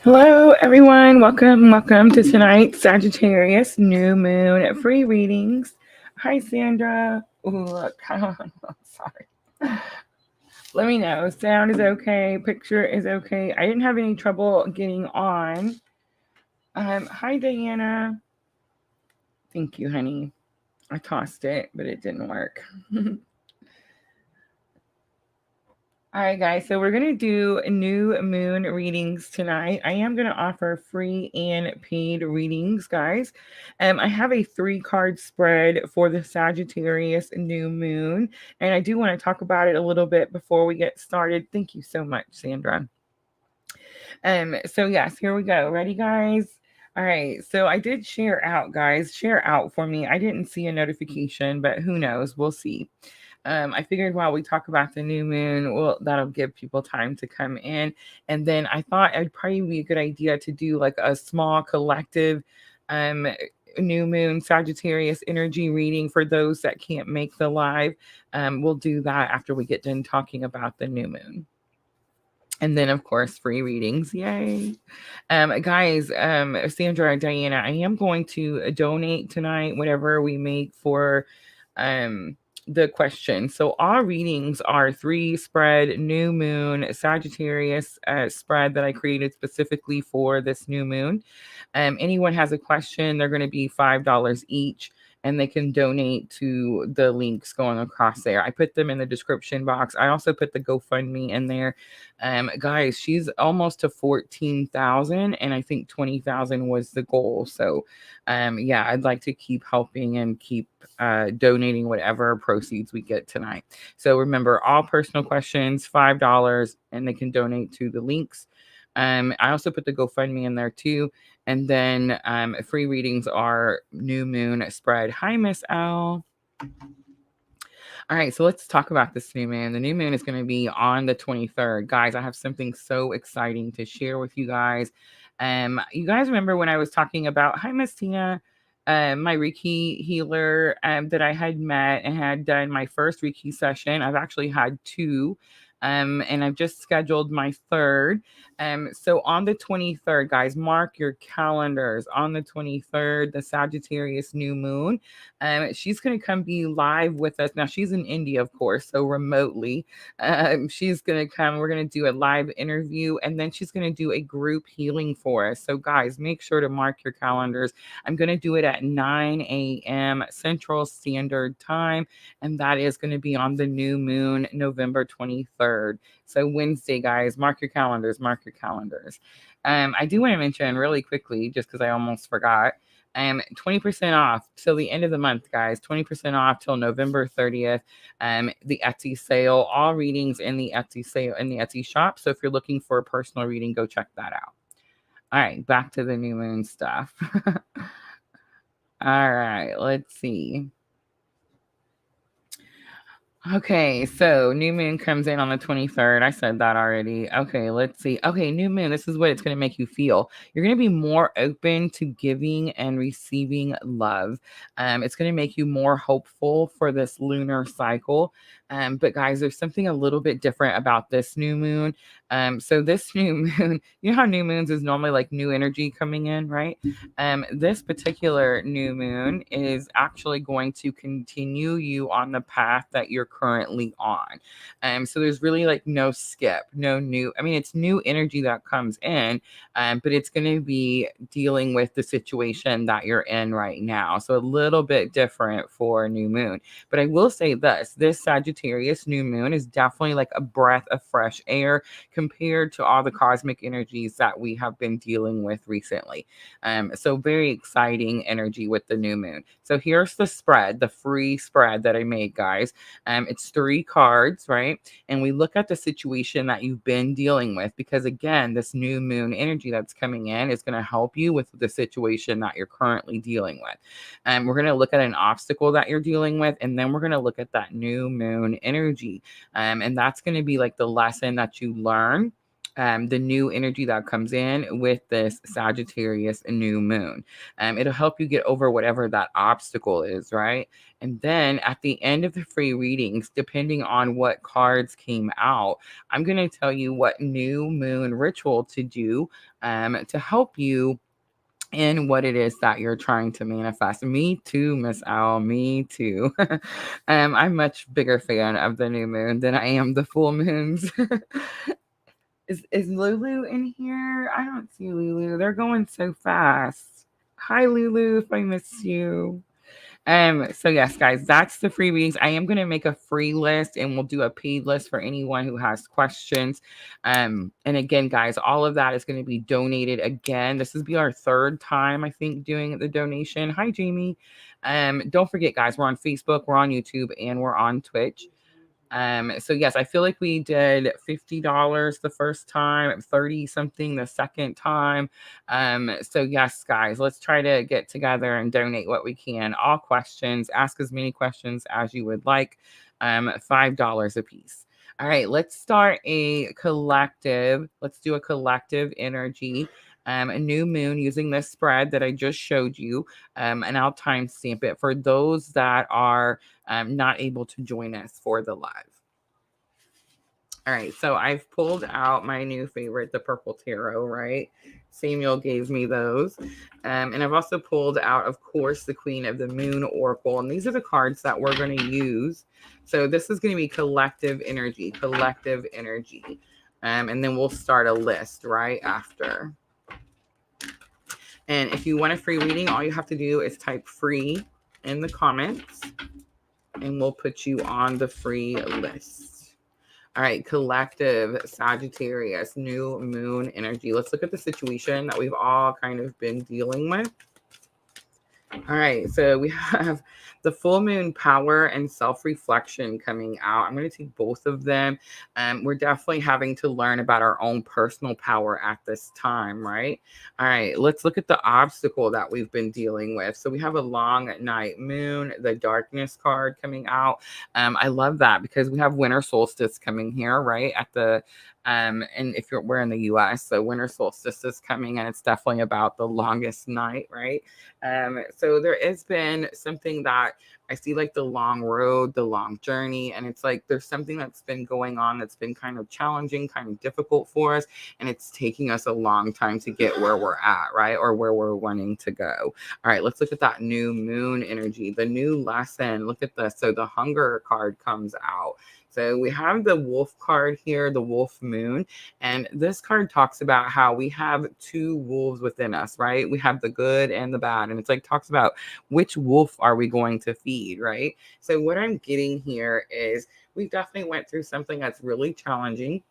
Hello, everyone. Welcome to tonight's Sagittarius new moon free readings. Hi, Sandra. Ooh, look, sorry. Let me know. Sound is okay. Picture is okay. I didn't have any trouble getting on. Hi, Diana. Thank you, honey. I tossed it, but it didn't work. All right, guys. So we're going to do new moon readings tonight. I am going to offer free and paid readings, guys. I have a 3 card spread for the Sagittarius new moon. And I do want to talk about it a little bit before we get started. Thank you so much, Sandra. So yes, here we go. Ready, guys? All right. So I did share out, guys. Share out for me. I didn't see a notification, but who knows? We'll see. I figured while we talk about the new moon, well, that'll give people time to come in. And then I thought it'd probably be a good idea to do like a small collective um new moon Sagittarius energy reading for those that can't make the live. We'll do that after we get done talking about the new moon. And then, of course, free readings. Yay. Guys, Sandra and Diana, I am going to donate tonight whatever we make for um, the question. So, all readings are 3 spread new moon Sagittarius spread that I created specifically for this new moon. Anyone has a question, they're going to be $5 each, and they can donate to the links going across there. I put them in the description box. I also put the GoFundMe in there. Guys, she's almost to 14,000, and I think 20,000 was the goal. So, yeah, I'd like to keep helping and keep donating whatever proceeds we get tonight. So remember, all personal questions, $5, and they can donate to the links. I also put the GoFundMe in there too. And then free readings are new moon spread. Hi, Miss L. All right, so let's talk about this new moon. The new moon is going to be on the 23rd. Guys, I have something so exciting to share with you guys. You guys remember when I was talking about, hi, Miss Tina, my Reiki healer that I had met and had done my first Reiki session. I've actually had 2. And I've just scheduled my 3rd. So on the 23rd, guys, mark your calendars. On the 23rd, the Sagittarius new moon. She's going to come be live with us. Now, she's in India, of course, so remotely. She's going to come. We're going to do a live interview, and then she's going to do a group healing for us. So, guys, make sure to mark your calendars. I'm going to do it at 9 a.m. Central Standard Time, and that is going to be on the new moon, November 23rd. So, Wednesday, guys, mark your calendars. Mark your calendars. I do want to mention really quickly, just because I almost forgot. 20% off till the end of the month, guys. 20% off till November 30th. The Etsy sale, all readings in the Etsy sale in the Etsy shop. So if you're looking for a personal reading, go check that out. All right, back to the new moon stuff. All right, let's see. Okay, so new moon comes in on the 23rd. I said that already. Okay, let's see. Okay, new moon, this is what it's going to make you feel. You're going to be more open to giving and receiving love. It's going to make you more hopeful for this lunar cycle. But guys, there's something a little bit different about this new moon. So this new moon, you know how new moons is normally like new energy coming in, right? This particular new moon is actually going to continue you on the path that you're currently on. So there's really like no skip, no new. I mean, it's new energy that comes in, but it's going to be dealing with the situation that you're in right now. So a little bit different for new moon. But I will say this Sagittarius new moon is definitely like a breath of fresh air compared to all the cosmic energies that we have been dealing with recently. So very exciting energy with the new moon. So here's the spread, the free spread that I made, guys. It's 3 cards, right? And we look at the situation that you've been dealing with, because again, this new moon energy that's coming in is going to help you with the situation that you're currently dealing with. We're going to look at an obstacle that you're dealing with, and then we're going to look at that new moon energy. And that's going to be like the lesson that you learn the new energy that comes in with this Sagittarius new moon. It'll help you get over whatever that obstacle is, right? And then at the end of the free readings, depending on what cards came out, I'm going to tell you what new moon ritual to do to help you in what it is that you're trying to manifest. Me too, Miss Owl. Me too. I'm much bigger fan of the new moon than I am the full moons. Is Lulu in here? I don't see Lulu. They're going so fast. Hi Lulu, if I miss you. So yes, guys, that's the free readings. I am gonna make a free list and we'll do a paid list for anyone who has questions. And again, guys, all of that is going to be donated again. This will be our third time, I think, doing the donation. Hi, Jamie. Don't forget, guys, we're on Facebook, we're on YouTube, and we're on Twitch. So yes, I feel like we did $50 the first time, 30 something the second time. So yes, guys, let's try to get together and donate what we can. All questions, ask as many questions as you would like. $5 a piece. All right, let's start a collective. Let's do a collective energy. A new moon using this spread that I just showed you, and I'll timestamp it for those that are not able to join us for the live. All right, so I've pulled out my new favorite, the Purple Tarot, right? Samuel gave me those. And I've also pulled out, of course, the Queen of the Moon Oracle. And these are the cards that we're going to use. So this is going to be collective energy, collective energy. And then we'll start a list right after. And if you want a free reading, all you have to do is type free in the comments. And we'll put you on the free list. All right, collective Sagittarius, new moon energy. Let's look at the situation that we've all kind of been dealing with. All right, so we have the full moon power and self-reflection coming out. I'm going to take both of them. We're definitely having to learn about our own personal power at this time, right? All right, let's look at the obstacle that we've been dealing with. So we have a long night moon, the darkness card coming out. I love that because we have winter solstice coming here, right? At the and if we're in the US, so winter solstice is coming and it's definitely about the longest night, right? So there has been something that I see, like the long road, the long journey, and it's like there's something that's been going on that's been kind of challenging, kind of difficult for us, and it's taking us a long time to get where we're at, right? Or where we're wanting to go. All right, let's look at that new moon energy, the new lesson. Look at this. So the hunger card comes out. So we have the wolf card here, the wolf moon. And this card talks about how we have two wolves within us, right? We have the good and the bad. And it's like talks about which wolf are we going to feed, right? So what I'm getting here is we definitely went through something that's really challenging.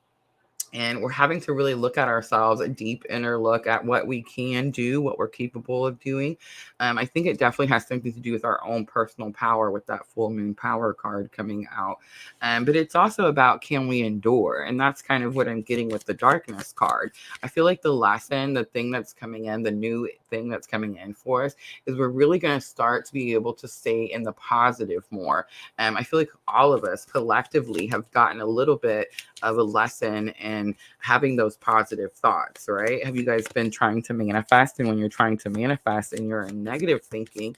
And we're having to really look at ourselves, a deep inner look at what we can do, what we're capable of doing. I think it definitely has something to do with our own personal power with that full moon power card coming out. But it's also about, can we endure? And that's kind of what I'm getting with the darkness card. I feel like the lesson, the thing that's coming in, the new thing that's coming in for us is we're really going to start to be able to stay in the positive more. I feel like all of us collectively have gotten a little bit of a lesson in having those positive thoughts, right? Have you guys been trying to manifest? And when you're trying to manifest and you're in negative thinking,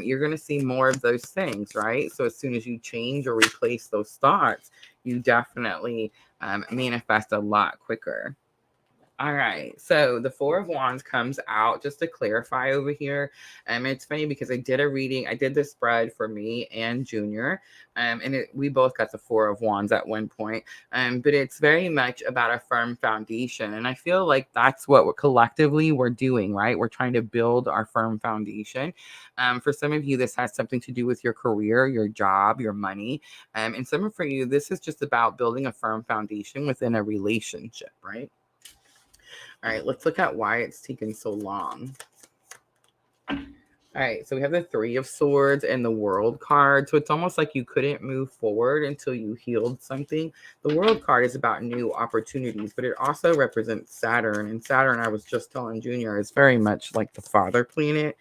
you're going to see more of those things, right? So as soon as you change or replace those thoughts, you definitely manifest a lot quicker. All right, so the Four of Wands comes out, just to clarify over here. It's funny because I did a reading, I did this spread for me and Junior, and we both got the Four of Wands at one point, but it's very much about a firm foundation, and I feel like that's what we're doing, right? We're trying to build our firm foundation. For some of you, this has something to do with your career, your job, your money, and some for you, this is just about building a firm foundation within a relationship, right? All right, let's look at why it's taken so long. All right, so we have the Three of Swords and the World card. So it's almost like you couldn't move forward until you healed something. The World card is about new opportunities, but it also represents Saturn. And Saturn, I was just telling Junior, is very much like the father planet.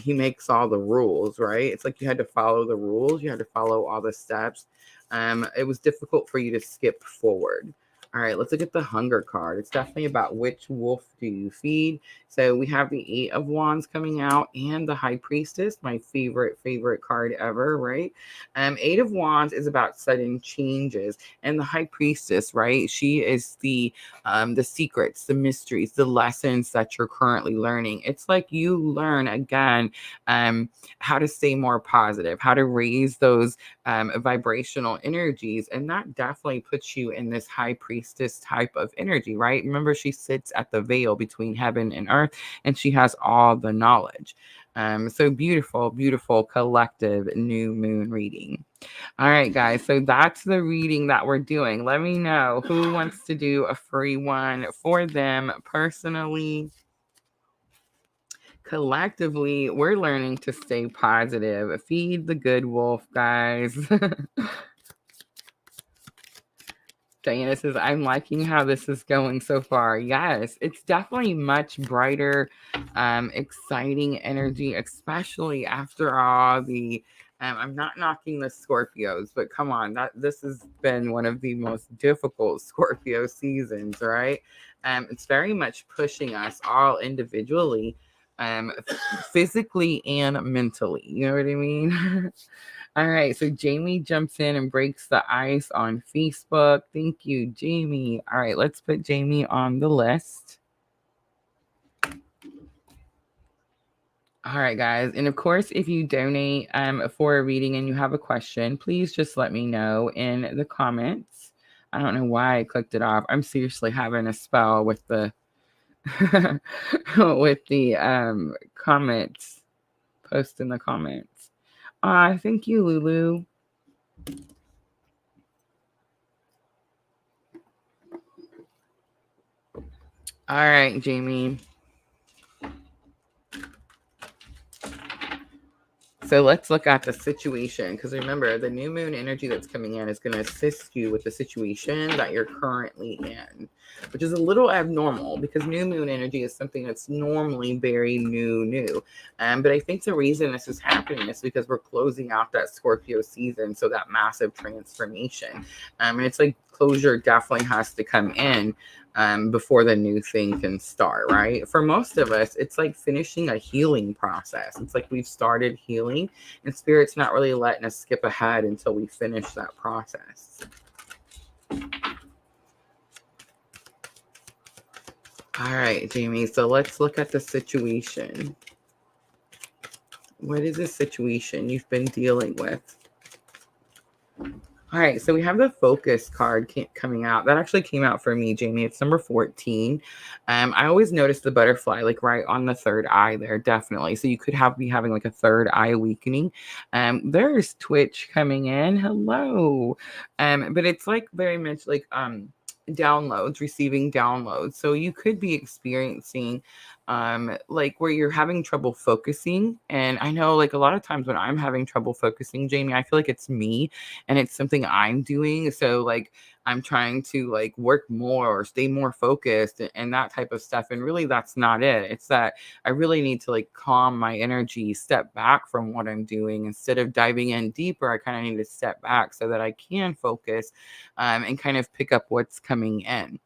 He makes all the rules, right? It's like you had to follow the rules. You had to follow all the steps. It was difficult for you to skip forward. All right, let's look at the hunger card. It's definitely about which wolf do you feed. So we have the Eight of Wands coming out and the High Priestess, my favorite card ever, right? Eight of Wands is about sudden changes, and the High Priestess, right? She is the secrets, the mysteries, the lessons that you're currently learning. It's like you learn again how to stay more positive, how to raise those vibrational energies. And that definitely puts you in this high priestess type of energy, right? Remember, she sits at the veil between heaven and earth, and she has all the knowledge. So beautiful, beautiful collective new moon reading. All right, guys. So that's the reading that we're doing. Let me know who wants to do a free one for them personally. Collectively, we're learning to stay positive. Feed the good wolf, guys. Diana says, I'm liking how this is going so far. Yes, it's definitely much brighter, exciting energy, especially after all the. I'm not knocking the Scorpios, but come on, this has been one of the most difficult Scorpio seasons, right? It's very much pushing us all individually, physically and mentally. You know what I mean? All right, so Jamie jumps in and breaks the ice on Facebook. Thank you, Jamie. All right, let's put Jamie on the list. All right, guys. And of course, if you donate for a reading and you have a question, please just let me know in the comments. I don't know why I clicked it off. I'm seriously having a spell with the with the comments. Post in the comments. Thank you, Lulu. All right, Jamie. So let's look at the situation, because remember, the new moon energy that's coming in is going to assist you with the situation that you're currently in, which is a little abnormal because new moon energy is something that's normally very new. But I think the reason this is happening is because we're closing out that Scorpio season, so that massive transformation. And it's like closure definitely has to come in before the new thing can start, right? For most of us, it's like finishing a healing process. It's like we've started healing, and Spirit's not really letting us skip ahead until we finish that process. All right, Jamie, so let's look at the situation. What is the situation you've been dealing with? All right, so we have the focus card coming out. That actually came out for me, Jamie. It's number 14. I always notice the butterfly like right on the third eye there, definitely. So you could be having like a third eye awakening. There's Twitch coming in. Hello. But it's like very much like downloads, receiving downloads. So you could be experiencing like where you're having trouble focusing. And I know like a lot of times when I'm having trouble focusing, Jamie, I feel like it's me and it's something I'm doing. So like I'm trying to like work more or stay more focused and that type of stuff. And really that's not it. It's that I really need to like calm my energy, step back from what I'm doing. Instead of diving in deeper, I kind of need to step back so that I can focus and kind of pick up what's coming in.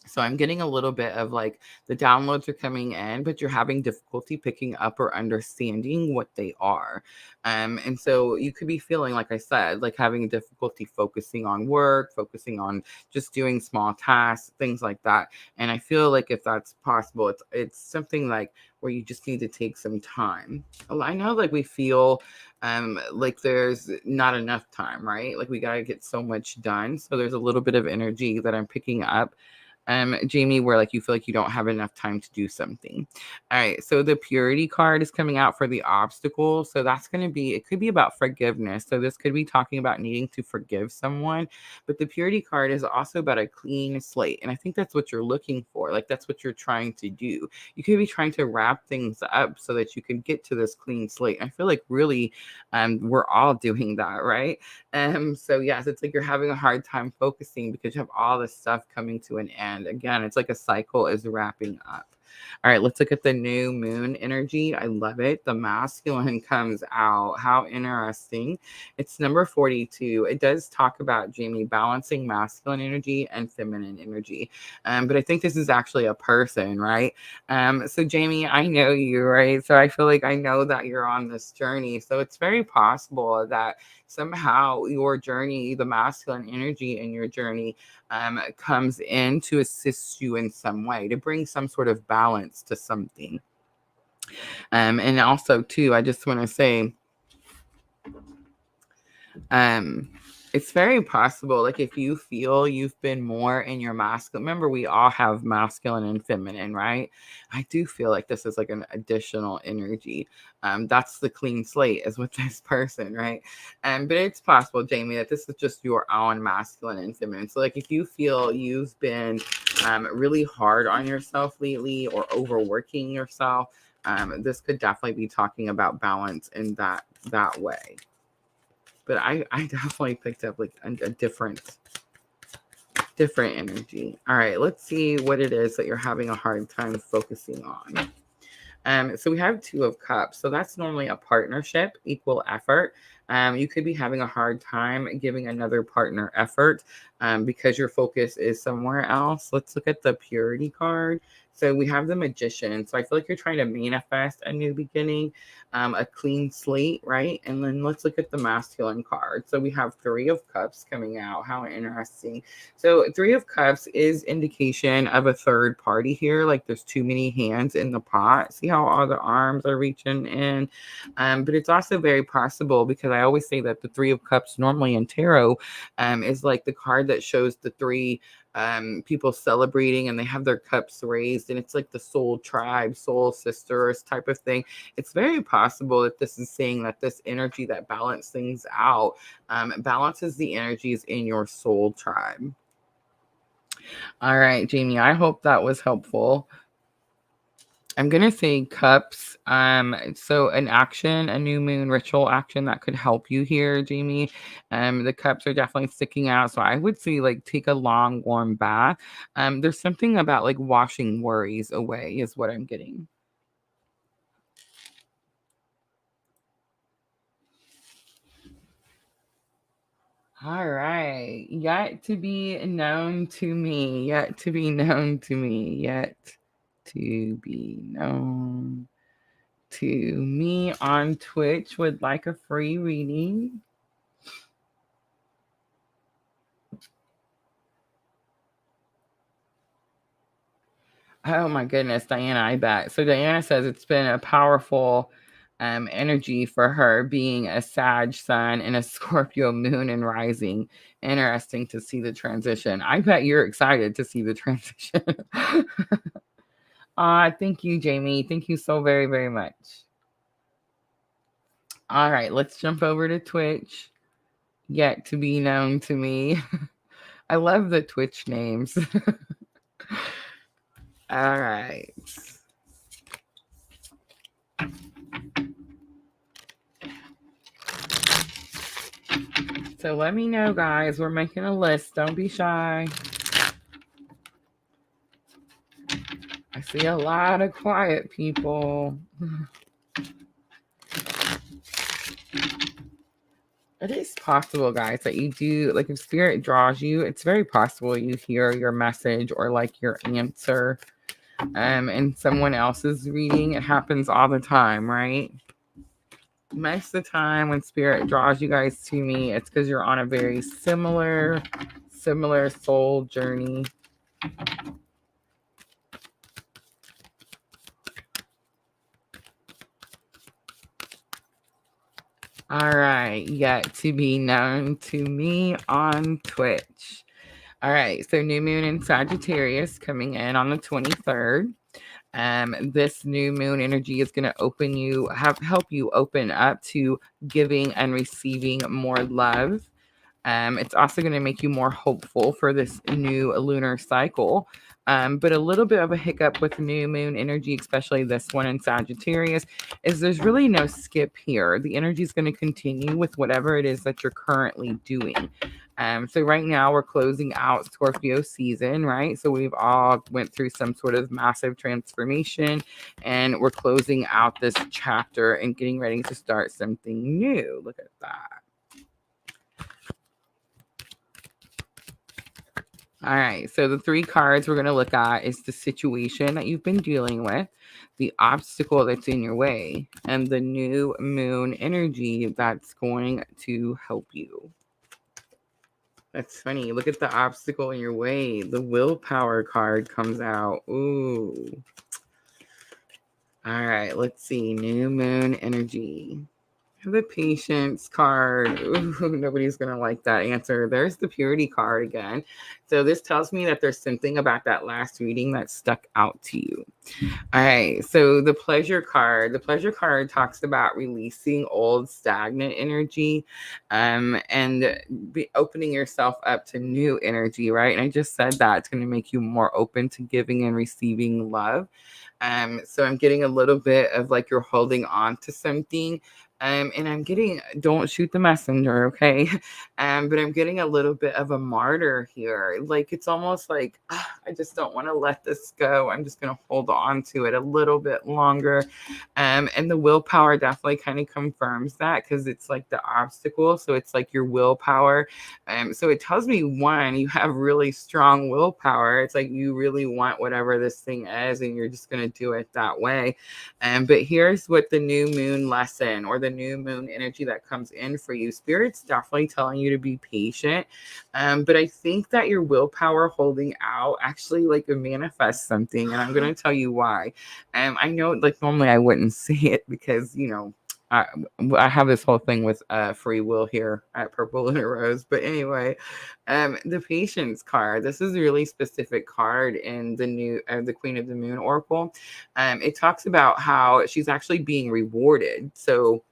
So I'm getting a little bit of like the downloads are coming in, but you're having difficulty picking up or understanding what they are. And so you could be feeling, like I said, like having difficulty focusing on work, focusing on just doing small tasks, things like that. And I feel like if that's possible, it's something like where you just need to take some time. I know like we feel like there's not enough time, right? Like we got to get so much done. So there's a little bit of energy that I'm picking up, Jamie, where like you feel like you don't have enough time to do something. All right, so the purity card is coming out for the obstacle. So that's going to be, it could be about forgiveness. So this could be talking about needing to forgive someone, but the purity card is also about a clean slate. And I think that's what you're looking for. Like that's what you're trying to do. You could be trying to wrap things up so that you can get to this clean slate. I feel like really we're all doing that, right? So yes, it's like you're having a hard time focusing because you have all this stuff coming to an end. Again, it's like a cycle is wrapping up. All right, let's look at the new moon energy. I love it. The masculine comes out. How interesting. It's number 42. It does talk about, Jamie, balancing masculine energy and feminine energy. But I think this is actually a person, right? So Jamie, I know you, right? So I feel like I know that you're on this journey. So it's very possible that somehow your journey, the masculine energy in your journey, comes in to assist you in some way, to bring some sort of balance to something. And also, too, I just want to say, it's very possible, like if you feel you've been more in your masculine, remember we all have masculine and feminine, right? I do feel like this is like an additional energy. That's the clean slate is with this person, right? But it's possible, Jamie, that this is just your own masculine and feminine. So like if you feel you've been really hard on yourself lately or overworking yourself, this could definitely be talking about balance in that way. But I definitely picked up like a different energy. All right, let's see what it is that you're having a hard time focusing on. So we have 2 of Cups. So that's normally a partnership, equal effort. You could be having a hard time giving another partner effort because your focus is somewhere else. Let's look at the Purity card. So we have the Magician. So I feel like you're trying to manifest a new beginning, a clean slate, right? And then let's look at the Masculine card. So we have 3 of Cups coming out. How interesting. So 3 of Cups is indication of a third party here. Like there's too many hands in the pot. See how all the arms are reaching in? But it's also very possible, because I always say that the 3 of Cups normally in tarot is like the card that shows the 3 people celebrating and they have their cups raised, and it's like the soul tribe, soul sisters type of thing. It's very possible that this is saying that this energy that balances things out balances the energies in your soul tribe. All right, Jamie, I hope that was helpful. I'm going to say Cups. So an action, a new moon ritual action that could help you here, Jamie. The Cups are definitely sticking out. So I would say like take a long warm bath. There's something about like washing worries away is what I'm getting. All right. Yet to be known to me. Yet to be known to me. Yet to be known to me on Twitch would like a free reading. Oh my goodness, Diana, I bet. So Diana says it's been a powerful energy for her, being a Sag sun and a Scorpio moon and rising. Interesting to see the transition. I bet you're excited to see the transition. Thank you, Jamie. Thank you so very, very much. All right, let's jump over to Twitch. Yet to be known to me. I love the Twitch names. All right. So let me know, guys. We're making a list. Don't be shy. I see a lot of quiet people. It is possible, guys, that you do, like if spirit draws you, it's very possible you hear your message or like your answer in someone else's reading. It happens all the time, right? Most of the time when spirit draws you guys to me, it's because you're on a very similar soul journey. All right, yet to be known to me on Twitch. All right, so new moon in Sagittarius coming in on the 23rd. This new moon energy is going to help you open up to giving and receiving more love. It's also going to make you more hopeful for this new lunar cycle. But a little bit of a hiccup with new moon energy, especially this one in Sagittarius, is there's really no skip here. The energy is going to continue with whatever it is that you're currently doing. So right now we're closing out Scorpio season, right? So we've all went through some sort of massive transformation, and we're closing out this chapter and getting ready to start something new. Look at that. All right, so the 3 cards we're going to look at is the situation that you've been dealing with, the obstacle that's in your way, and the new moon energy that's going to help you. That's funny. Look at the obstacle in your way. The willpower card comes out. Ooh. All right, let's see. New moon energy. The patience card. Ooh, nobody's going to like that answer. There's the purity card again. So this tells me that there's something about that last reading that stuck out to you. All right. So the pleasure card. The pleasure card talks about releasing old stagnant energy and opening yourself up to new energy, right? And I just said that it's going to make you more open to giving and receiving love. So I'm getting a little bit of like you're holding on to something. And I'm getting, don't shoot the messenger, okay? But I'm getting a little bit of a martyr here. Like, it's almost like, I just don't want to let this go. I'm just going to hold on to it a little bit longer. And the willpower definitely kind of confirms that because it's like the obstacle. So it's like your willpower. So it tells me, one, you have really strong willpower. It's like you really want whatever this thing is, and you're just going to do it that way. But here's what the new moon lesson or the new moon energy that comes in for you. Spirit's definitely telling you to be patient. But I think that your willpower holding out actually like manifests something. And I'm going to tell you why. I know like normally I wouldn't say it because, you know, I have this whole thing with free will here at purplelunarose. But anyway, the patience card. This is a really specific card in the new the Queen of the Moon Oracle. It talks about how she's actually being rewarded. So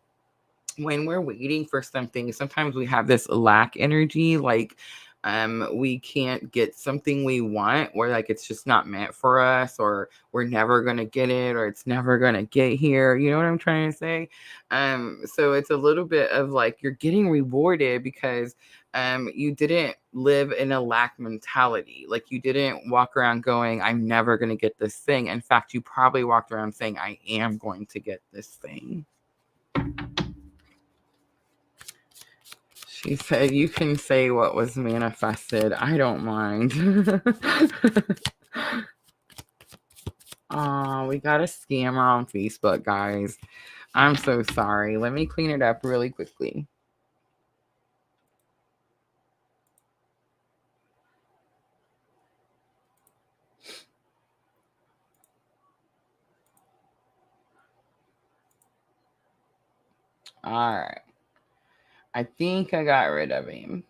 when we're waiting for something, sometimes we have this lack energy, like we can't get something we want, or like it's just not meant for us, or we're never going to get it, or it's never going to get here. You know what I'm trying to say? So it's a little bit of like you're getting rewarded because you didn't live in a lack mentality. Like you didn't walk around going, I'm never going to get this thing. In fact, you probably walked around saying, I am going to get this thing. She said, you can say what was manifested. I don't mind. Oh, we got a scammer on Facebook, guys. I'm so sorry. Let me clean it up really quickly. All right. I think I got rid of him.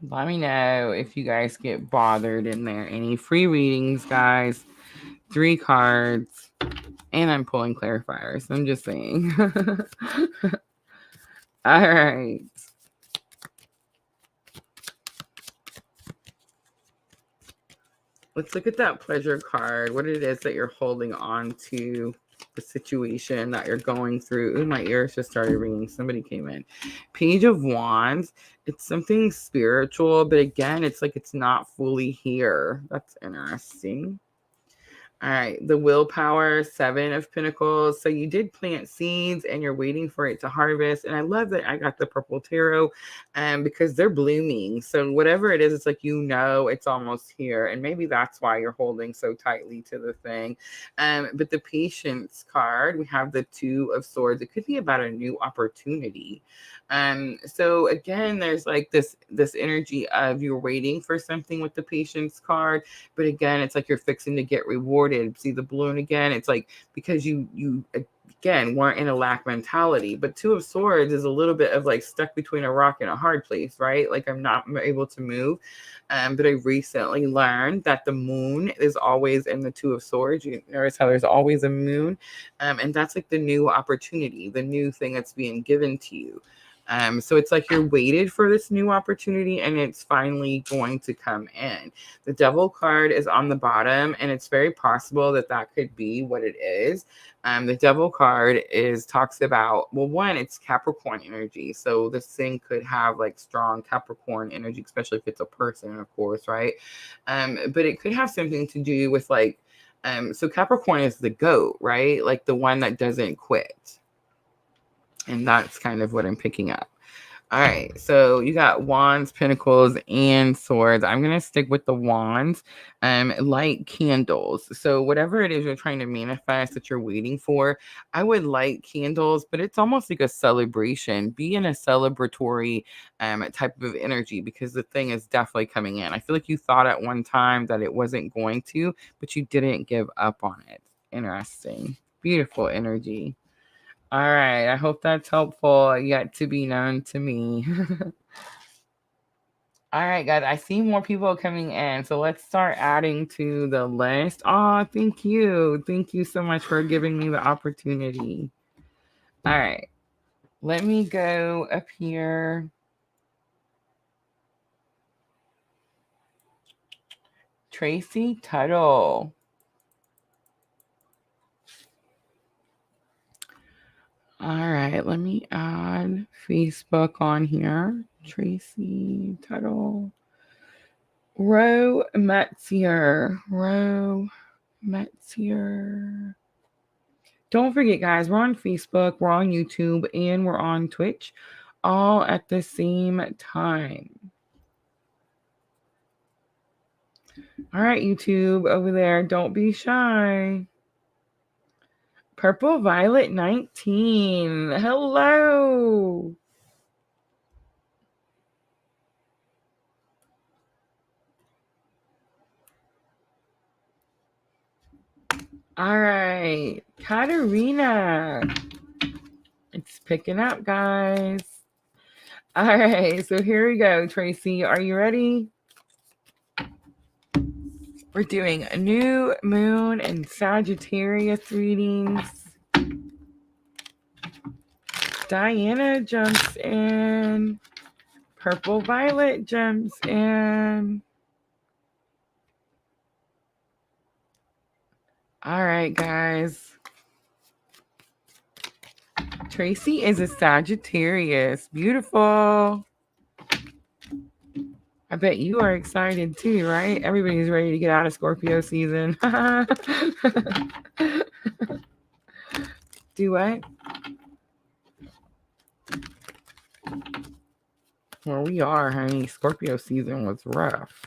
Let me know if you guys get bothered in there. Any free readings, guys. 3 cards. And I'm pulling clarifiers. I'm just saying. All right. Let's look at that pleasure card. What it is that you're holding on to. The situation that you're going through. Ooh, my ears just started ringing. Somebody came in. Page of Wands. It's something spiritual, but again, it's like it's not fully here. That's interesting. All right, the willpower, 7 of Pentacles. So you did plant seeds and you're waiting for it to harvest. And I love that I got the purple tarot because they're blooming. So whatever it is, it's like, you know, it's almost here. And maybe that's why you're holding so tightly to the thing. But the patience card, we have the 2 of Swords. It could be about a new opportunity. So again, there's like this energy of you're waiting for something with the patience card. But again, it's like you're fixing to get rewarded. See the balloon again? It's like because you again weren't in a lack mentality. But 2 of Swords is a little bit of like stuck between a rock and a hard place, right? Like I'm not able to move. But I recently learned that the moon is always in the 2 of Swords. You notice how there's always a moon. And that's like the new opportunity, the new thing that's being given to you. So it's like you're waited for this new opportunity and it's finally going to come in. The Devil card is on the bottom, and it's very possible that that could be what it is. The Devil card talks about, well, one, it's Capricorn energy. So this thing could have like strong Capricorn energy, especially if it's a person, of course, right? But it could have something to do with like, so Capricorn is the goat, right? Like the one that doesn't quit. And that's kind of what I'm picking up. All right, so you got wands, pentacles, and swords. I'm going to stick with the wands. Light candles. So whatever it is you're trying to manifest that you're waiting for, I would light candles, but it's almost like a celebration. Be in a celebratory type of energy, because the thing is definitely coming in. I feel like you thought at one time that it wasn't going to, but you didn't give up on it. Interesting. Beautiful energy. All right. I hope that's helpful. Yet to be known to me. All right, guys. I see more people coming in. So let's start adding to the list. Oh, thank you. Thank you so much for giving me the opportunity. All right. Let me go up here. Tracy Tuttle. All right, let me add Facebook on here. Tracy Tuttle. Ro Metzier. Don't forget, guys, we're on Facebook, we're on YouTube, and we're on Twitch all at the same time. All right, YouTube over there, don't be shy. Purple Violet 19. Hello. All right, Katarina. It's picking up, guys. All right, so here we go, Tracy. Are you ready? We're doing a new moon and Sagittarius readings. Diana jumps in. Purple Violet jumps in. All right, guys. Tracy is a Sagittarius. Beautiful. I bet you are excited too, right? Everybody's ready to get out of Scorpio season. Do what? Well, we are, honey. Scorpio season was rough.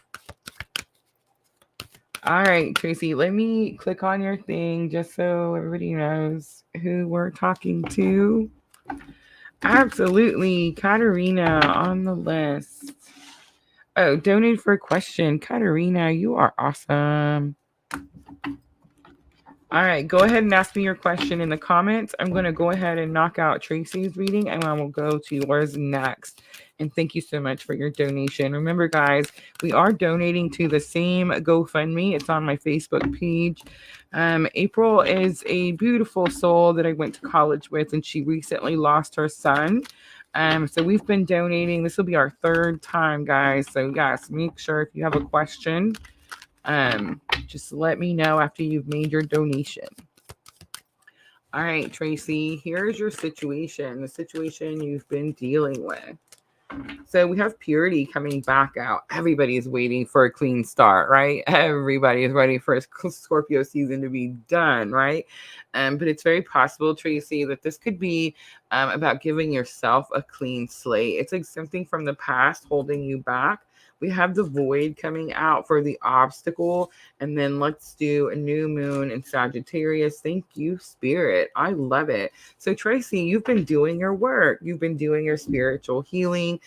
All right, Tracy, let me click on your thing just so everybody knows who we're talking to. Absolutely. Katarina on the list. Oh, donate for a question. Katarina, you are awesome. All right, go ahead and ask me your question in the comments. I'm going to go ahead and knock out Tracy's reading, and I will go to yours next. And thank you so much for your donation. Remember, guys, we are donating to the same GoFundMe. It's on my Facebook page. April is a beautiful soul that I went to college with, and she recently lost her son. So we've been donating. This will be our third time, guys. So yes, make sure if you have a question, just let me know after you've made your donation. All right, Tracy, here's your situation, the situation you've been dealing with. So we have purity coming back out. Everybody is waiting for a clean start, right? Everybody is ready for a Scorpio season to be done, right? But it's very possible, Tracy, that this could be about giving yourself a clean slate. It's like something from the past holding you back. We have the void coming out for the obstacle. And then let's do a new moon in Sagittarius. Thank you, Spirit. I love it. So, Tracy, you've been doing your work. You've been doing your spiritual healing.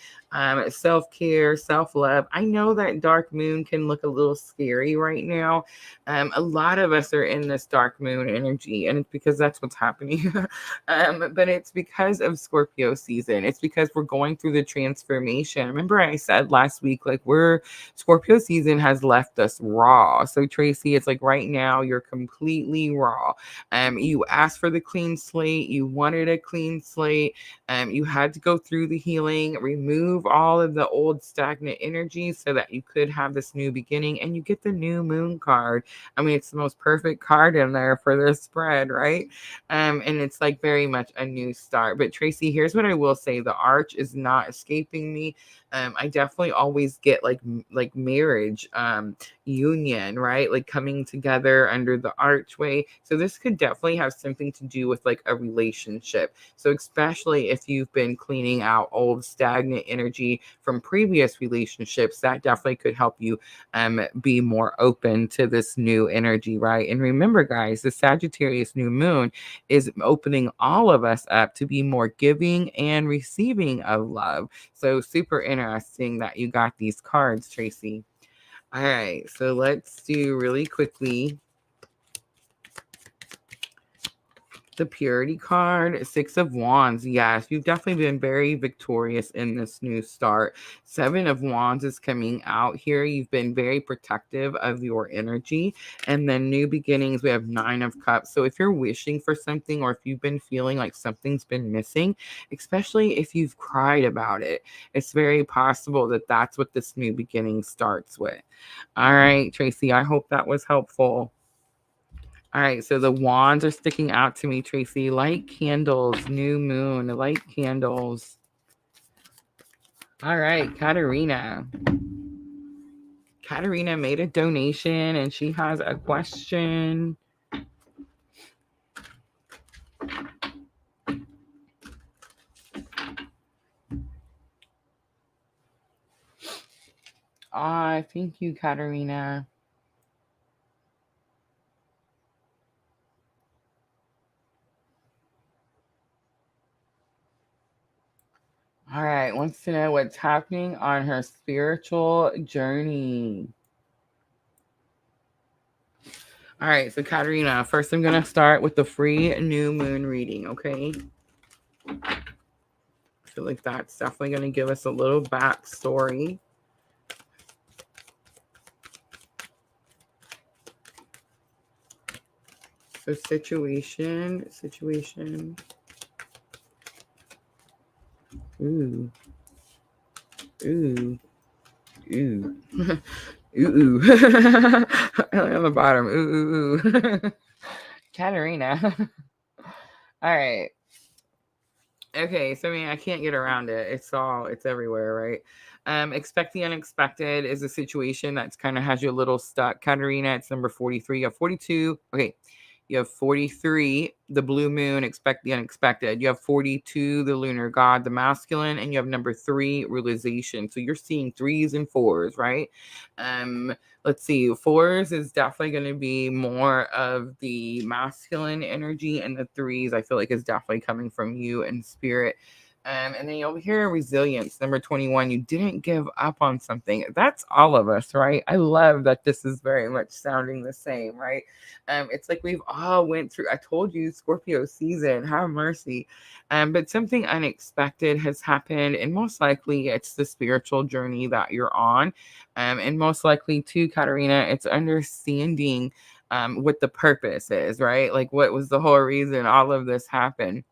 self-care, self-love. I know that dark moon can look a little scary right now. A lot of us are in this dark moon energy, and it's because that's what's happening. But it's because of Scorpio season. It's because we're going through the transformation. Remember, I said last week, like, Scorpio season has left us raw. So Tracy, it's like right now you're completely raw. You asked for the clean slate, you wanted a clean slate. You had to go through the healing, remove all of the old stagnant energy so that you could have this new beginning, and you get the new moon card. I mean, it's the most perfect card in there for this spread, right? And it's like very much a new start. But Tracy, here's what I will say: the arch is not escaping me. I definitely always get like marriage, union, right? Like coming together under the archway. So this could definitely have something to do with like a relationship. So especially if you've been cleaning out old stagnant energy from previous relationships, that definitely could help you be more open to this new energy, right? And remember, guys, the Sagittarius new moon is opening all of us up to be more giving and receiving of love. So super interesting that you got these cards, Tracy. All right, so let's do really quickly the purity card, 6 of Wands. Yes, you've definitely been very victorious in this new start. 7 of Wands is coming out here. You've been very protective of your energy. And then new beginnings, we have 9 of Cups. So if you're wishing for something, or if you've been feeling like something's been missing, especially if you've cried about it, it's very possible that that's what this new beginning starts with. All right, Tracy, I hope that was helpful. All right, so the wands are sticking out to me, Tracy. Light candles, new moon, light candles. All right, Katarina. Katarina made a donation and she has a question. Thank you, Katarina. All right, wants to know what's happening on her spiritual journey. All right, so Katarina, first I'm going to start with the free new moon reading, okay? I feel like that's definitely going to give us a little backstory. So situation. Ooh. Ooh. Ooh. Ooh. On the bottom. Ooh. Katarina. All right. Okay, so I mean, I can't get around it. It's everywhere, right? Expect the unexpected is a situation that's kind of has you a little stuck. Katarina, it's number 43. You have 42. Okay. You have 43, the blue moon, expect the unexpected. You have 42, the lunar god, the masculine, and you have number 3, realization. So you're seeing 3s and 4s, right? Let's see, 4s is definitely going to be more of the masculine energy, and the 3s I feel like is definitely coming from you and spirit. And then you'll hear resilience, number 21. You didn't give up on something. That's all of us, right? I love that this is very much sounding the same, right? It's like we've all went through, I told you, Scorpio season, have mercy. But something unexpected has happened, and most likely it's the spiritual journey that you're on. And most likely too, Katarina, it's understanding what the purpose is, right? Like what was the whole reason all of this happened.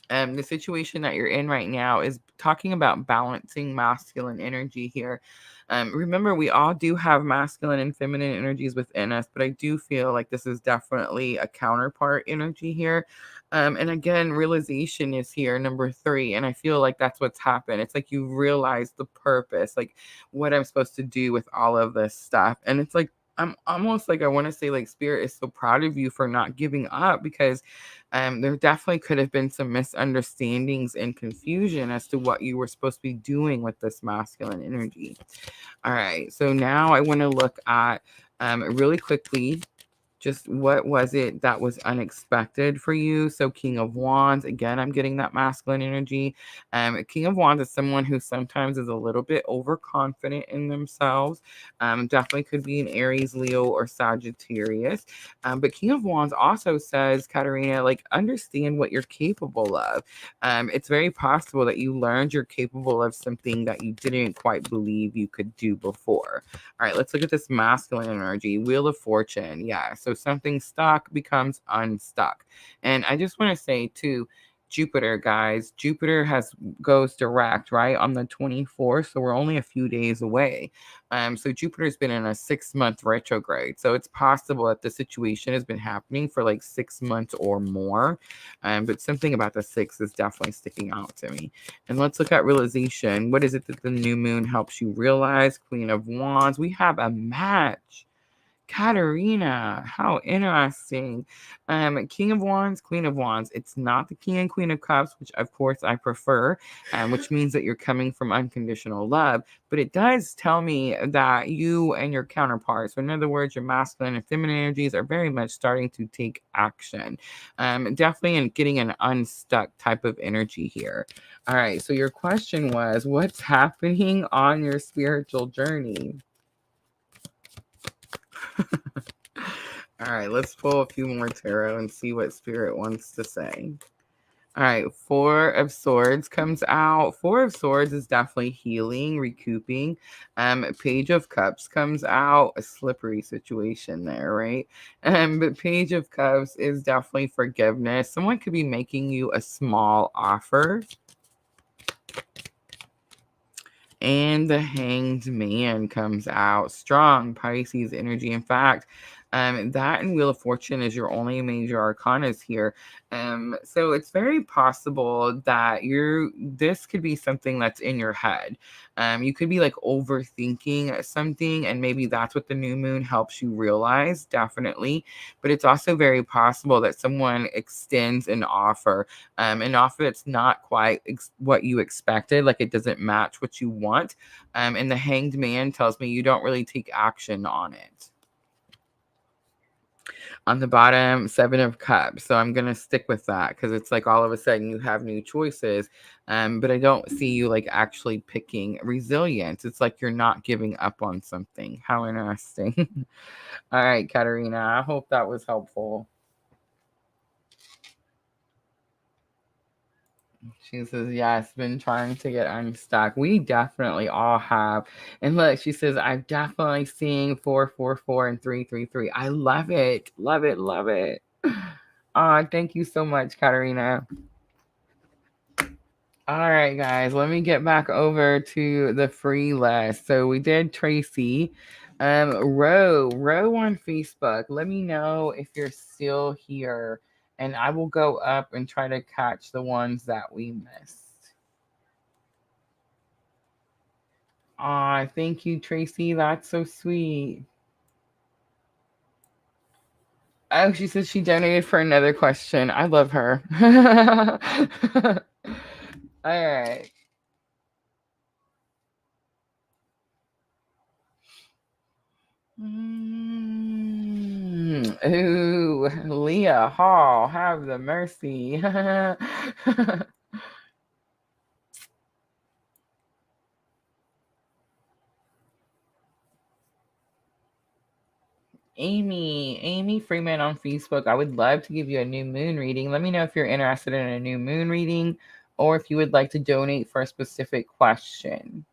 The situation that you're in right now is talking about balancing masculine energy here. Remember, we all do have masculine and feminine energies within us, but I do feel like this is definitely a counterpart energy here. And again, realization is here, number 3. And I feel like that's what's happened. It's like you realize the purpose, like what I'm supposed to do with all of this stuff. And it's like, I'm almost like, I want to say like spirit is so proud of you for not giving up, because there definitely could have been some misunderstandings and confusion as to what you were supposed to be doing with this masculine energy. All right, so now I want to look at really quickly just what was it that was unexpected for you? So King of Wands, again, I'm getting that masculine energy. King of Wands is someone who sometimes is a little bit overconfident in themselves. Definitely could be an Aries, Leo, or Sagittarius. But King of Wands also says, Katarina, like, understand what you're capable of. It's very possible that you learned you're capable of something that you didn't quite believe you could do before. All right, let's look at this masculine energy. Wheel of Fortune. Yeah, so something stuck becomes unstuck. And I just want to say, too, Jupiter, guys, Jupiter goes direct, right, on the 24th, so we're only a few days away. So Jupiter's been in a 6-month retrograde, so it's possible that the situation has been happening for like 6 months or more, but something about the 6 is definitely sticking out to me. And let's look at realization. What is it that the new moon helps you realize? Queen of Wands. We have a match. Katarina, how interesting. King of Wands, Queen of Wands. It's not the King and Queen of Cups, which of course I prefer, which means that you're coming from unconditional love. But it does tell me that you and your counterparts, so in other words, your masculine and feminine energies, are very much starting to take action. Definitely in getting an unstuck type of energy here. All right, so your question was, what's happening on your spiritual journey? All right, let's pull a few more tarot and see what Spirit wants to say. All right, Four of Swords comes out. Four of Swords is definitely healing, recouping. Page of Cups comes out. A slippery situation there, right? But Page of Cups is definitely forgiveness. Someone could be making you a small offer. And the Hanged Man comes out. Strong Pisces energy. In fact, that and Wheel of Fortune is your only major arcanas here. So it's very possible that this could be something that's in your head. You could be like overthinking something, and maybe that's what the new moon helps you realize, definitely. But it's also very possible that someone extends an offer that's not quite what you expected, like it doesn't match what you want. And the Hanged Man tells me you don't really take action on it. On the bottom, Seven of Cups. So I'm going to stick with that because it's like all of a sudden you have new choices. But I don't see you like actually picking resilience. It's like you're not giving up on something. How interesting. All right, Katarina, I hope that was helpful. She says, yes, been trying to get unstuck. We definitely all have. And look, she says, I'm definitely seeing 444 and 333. I love it. Love it. Love it. Thank you so much, Katarina. All right, guys, let me get back over to the free list. So we did Tracy. Ro on Facebook. Let me know if you're still here, and I will go up and try to catch the ones that we missed. Thank you, Tracy. That's so sweet. Oh, she says she donated for another question. I love her. All right. Ooh, Leah Hall, have the mercy. Amy Freeman on Facebook. I would love to give you a new moon reading. Let me know if you're interested in a new moon reading or if you would like to donate for a specific question.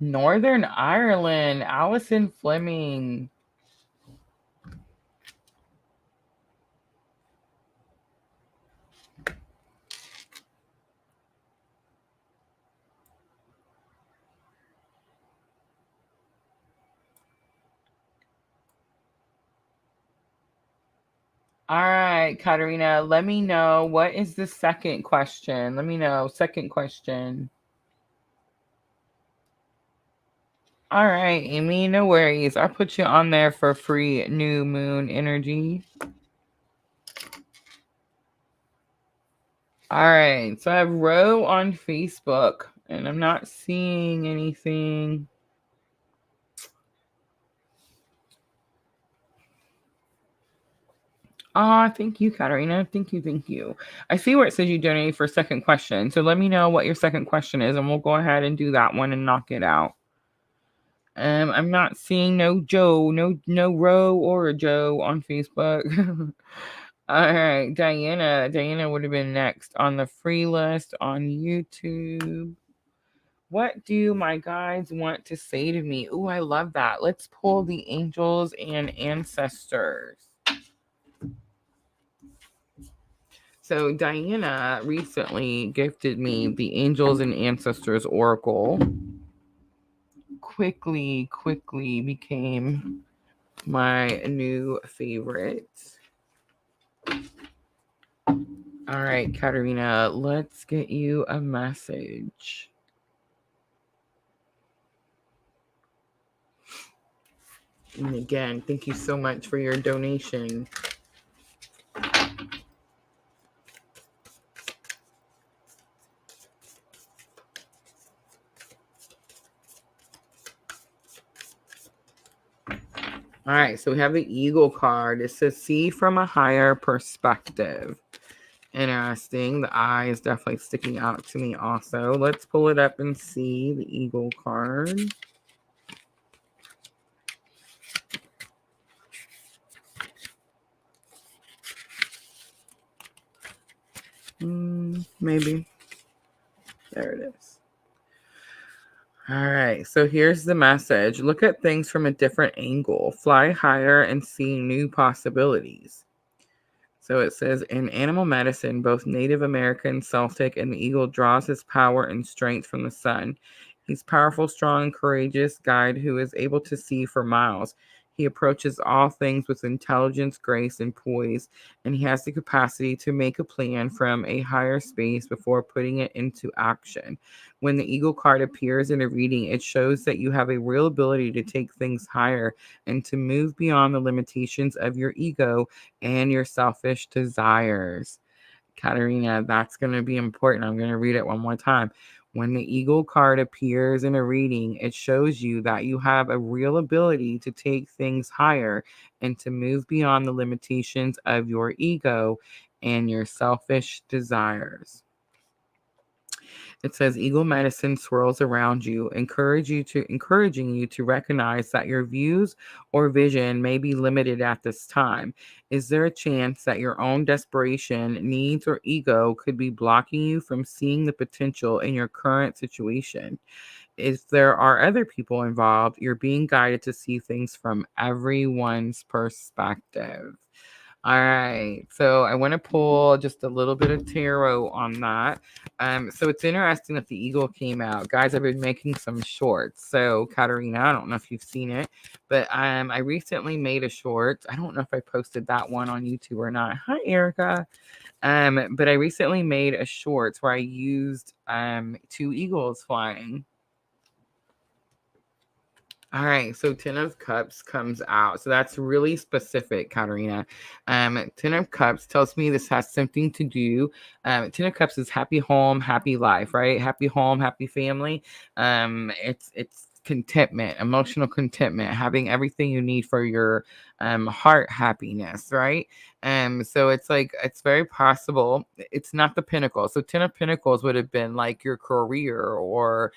Northern Ireland, Allison Fleming. All right, Katarina, let me know, what is the second question? Let me know, second question. All right, Amy, no worries. I'll put you on there for free new moon energy. All right, so I have Ro on Facebook. And I'm not seeing anything. Thank you, Katarina. Thank you, thank you. I see where it says you donated for a second question. So let me know what your second question is, and we'll go ahead and do that one and knock it out. I'm not seeing no Joe, no Roe or a Joe on Facebook. All right, Diana. Diana would have been next on the free list on YouTube. What do my guides want to say to me? Oh, I love that. Let's pull the angels and ancestors. So Diana recently gifted me the Angels and Ancestors Oracle. Quickly became my new favorite. All right, Katarina, let's get you a message. And again, thank you so much for your donation. All right, so we have the Eagle card. It says, see from a higher perspective. Interesting. The eye is definitely sticking out to me also. Let's pull it up and see the Eagle card. Maybe. There it is. All right, so here's the message. Look at things from a different angle. Fly higher and see new possibilities. So it says, in animal medicine, both Native American, Celtic, and the eagle draws his power and strength from the sun. He's powerful, strong, courageous guide who is able to see for miles. He approaches all things with intelligence, grace, and poise, and he has the capacity to make a plan from a higher space before putting it into action. When the Eagle card appears in a reading, it shows that you have a real ability to take things higher and to move beyond the limitations of your ego and your selfish desires. Katarina, that's going to be important. I'm going to read it one more time. When the Eagle card appears in a reading, it shows you that you have a real ability to take things higher and to move beyond the limitations of your ego and your selfish desires. It says Eagle medicine swirls around you, encouraging you to recognize that your views or vision may be limited at this time. Is there a chance that your own desperation, needs, or ego could be blocking you from seeing the potential in your current situation? If there are other people involved, you're being guided to see things from everyone's perspective. All right, so I want to pull just a little bit of tarot on that. So it's interesting that the eagle came out. Guys, I've been making some shorts. So Katarina, I don't know if you've seen it, but I recently made a short. I don't know if I posted that one on YouTube or not. Hi, Erica. But I recently made a shorts where I used 2 eagles flying. All right, so 10 of Cups comes out. So that's really specific, Katarina. 10 of Cups tells me this has something to do. 10 of Cups is happy home, happy life, right? Happy home, happy family. It's contentment, emotional contentment, having everything you need for your heart happiness, right? So it's like, it's very possible. It's not the pinnacle. So 10 of Pentacles would have been like your career or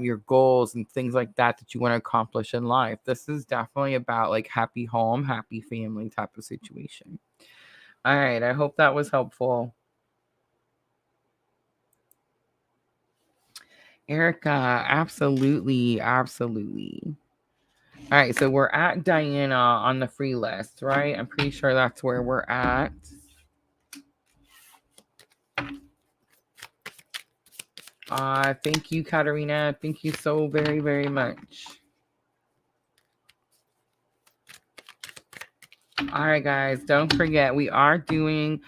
your goals and things like that you want to accomplish in life. This is definitely about like happy home, happy family type of situation. All right, I hope that was helpful. Erica, absolutely. All right, so we're at Diana on the free list, right? I'm pretty sure that's where we're at. Thank you, Katarina. Thank you so very, very much. All right, guys, don't forget, we are doing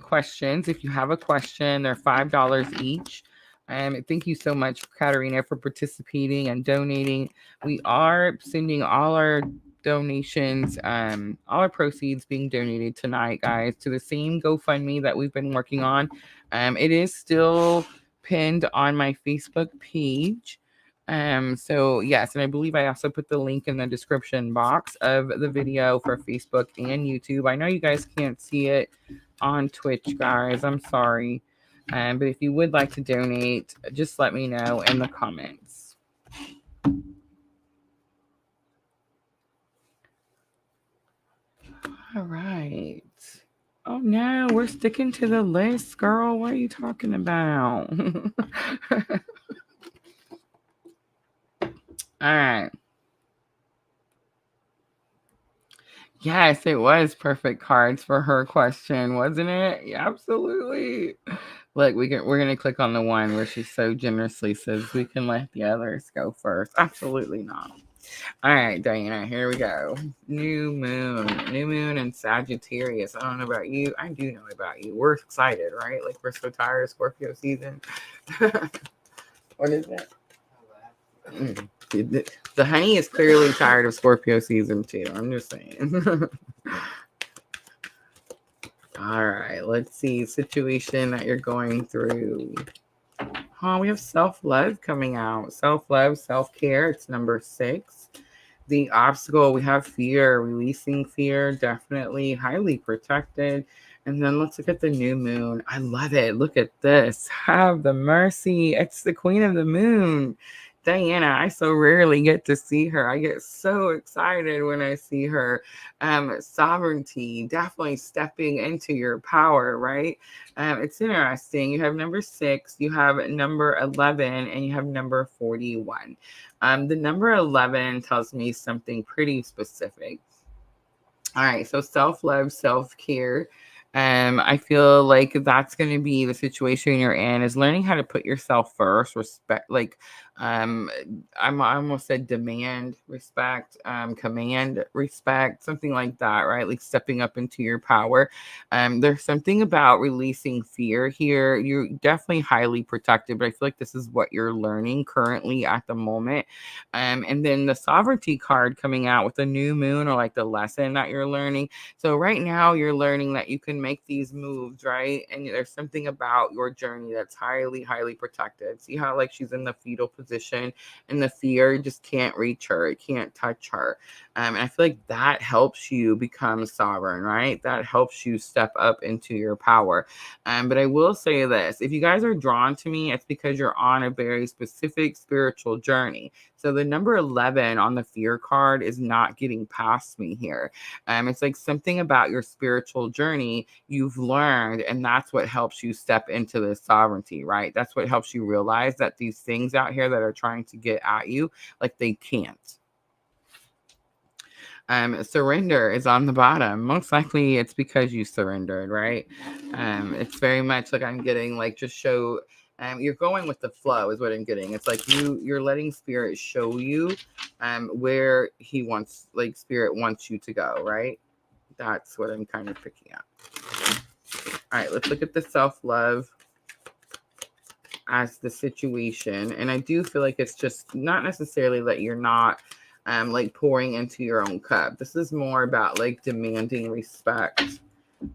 questions. If you have a question, they're $5 each. Thank you so much, Katarina, for participating and donating. We are sending all our donations, all our proceeds being donated tonight, guys, to the same GoFundMe that we've been working on. It is still pinned on my Facebook page. So yes, and I believe I also put the link in the description box of the video for Facebook and YouTube. I know you guys can't see it on Twitch, guys. I'm sorry. But if you would like to donate, just let me know in the comments. All right. Oh no, we're sticking to the list, girl. What are you talking about? All right. Yes, it was perfect cards for her question, wasn't it? Yeah, absolutely. Look, we're gonna click on the one where she so generously says we can let the others go first. Absolutely not. All right, Diana, here we go. New moon and Sagittarius. I don't know about you. I do know about you. We're excited, right? Like we're so tired of Scorpio season. What is that? The honey is clearly tired of Scorpio season too. I'm just saying. All right, let's see. Situation that you're going through. Oh, we have self-love coming out. Self-love, self-care. It's number 6. The obstacle, we have fear, releasing fear, definitely highly protected. And then let's look at the new moon. I love it. Look at this. Have the mercy. It's the queen of the moon. Diana, I so rarely get to see her. I get so excited when I see her. Sovereignty, definitely stepping into your power, right? It's interesting. You have number 6, you have number 11, and you have number 41. The number 11 tells me something pretty specific. All right, so self-love, self-care. I feel like that's going to be the situation you're in, is learning how to put yourself first, respect, like, I almost said demand respect, command respect, something like that, right? Like stepping up into your power. There's something about releasing fear here. You're definitely highly protected, but I feel like this is what you're learning currently at the moment. And then the sovereignty card coming out with the new moon, or like the lesson that you're learning. So right now you're learning that you can make these moves, right? And there's something about your journey that's highly, highly protected. See how like she's in the fetal position and the fear just can't reach her. It can't touch her. And I feel like that helps you become sovereign, right? That helps you step up into your power. But I will say this, if you guys are drawn to me, it's because you're on a very specific spiritual journey. So the number 11 on the fear card is not getting past me here. It's like something about your spiritual journey you've learned, and that's what helps you step into this sovereignty, right? That's what helps you realize that these things out here that are trying to get at you, like they can't. Surrender is on the bottom. Most likely it's because you surrendered, right? It's very much like I'm getting like just show. You're going with the flow is what I'm getting. It's like you're letting spirit show you where he wants, like spirit wants you to go, right? That's what I'm kind of picking up. All right, let's look at the self-love as the situation. And I do feel like it's just not necessarily that you're not like pouring into your own cup. This is more about like demanding respect.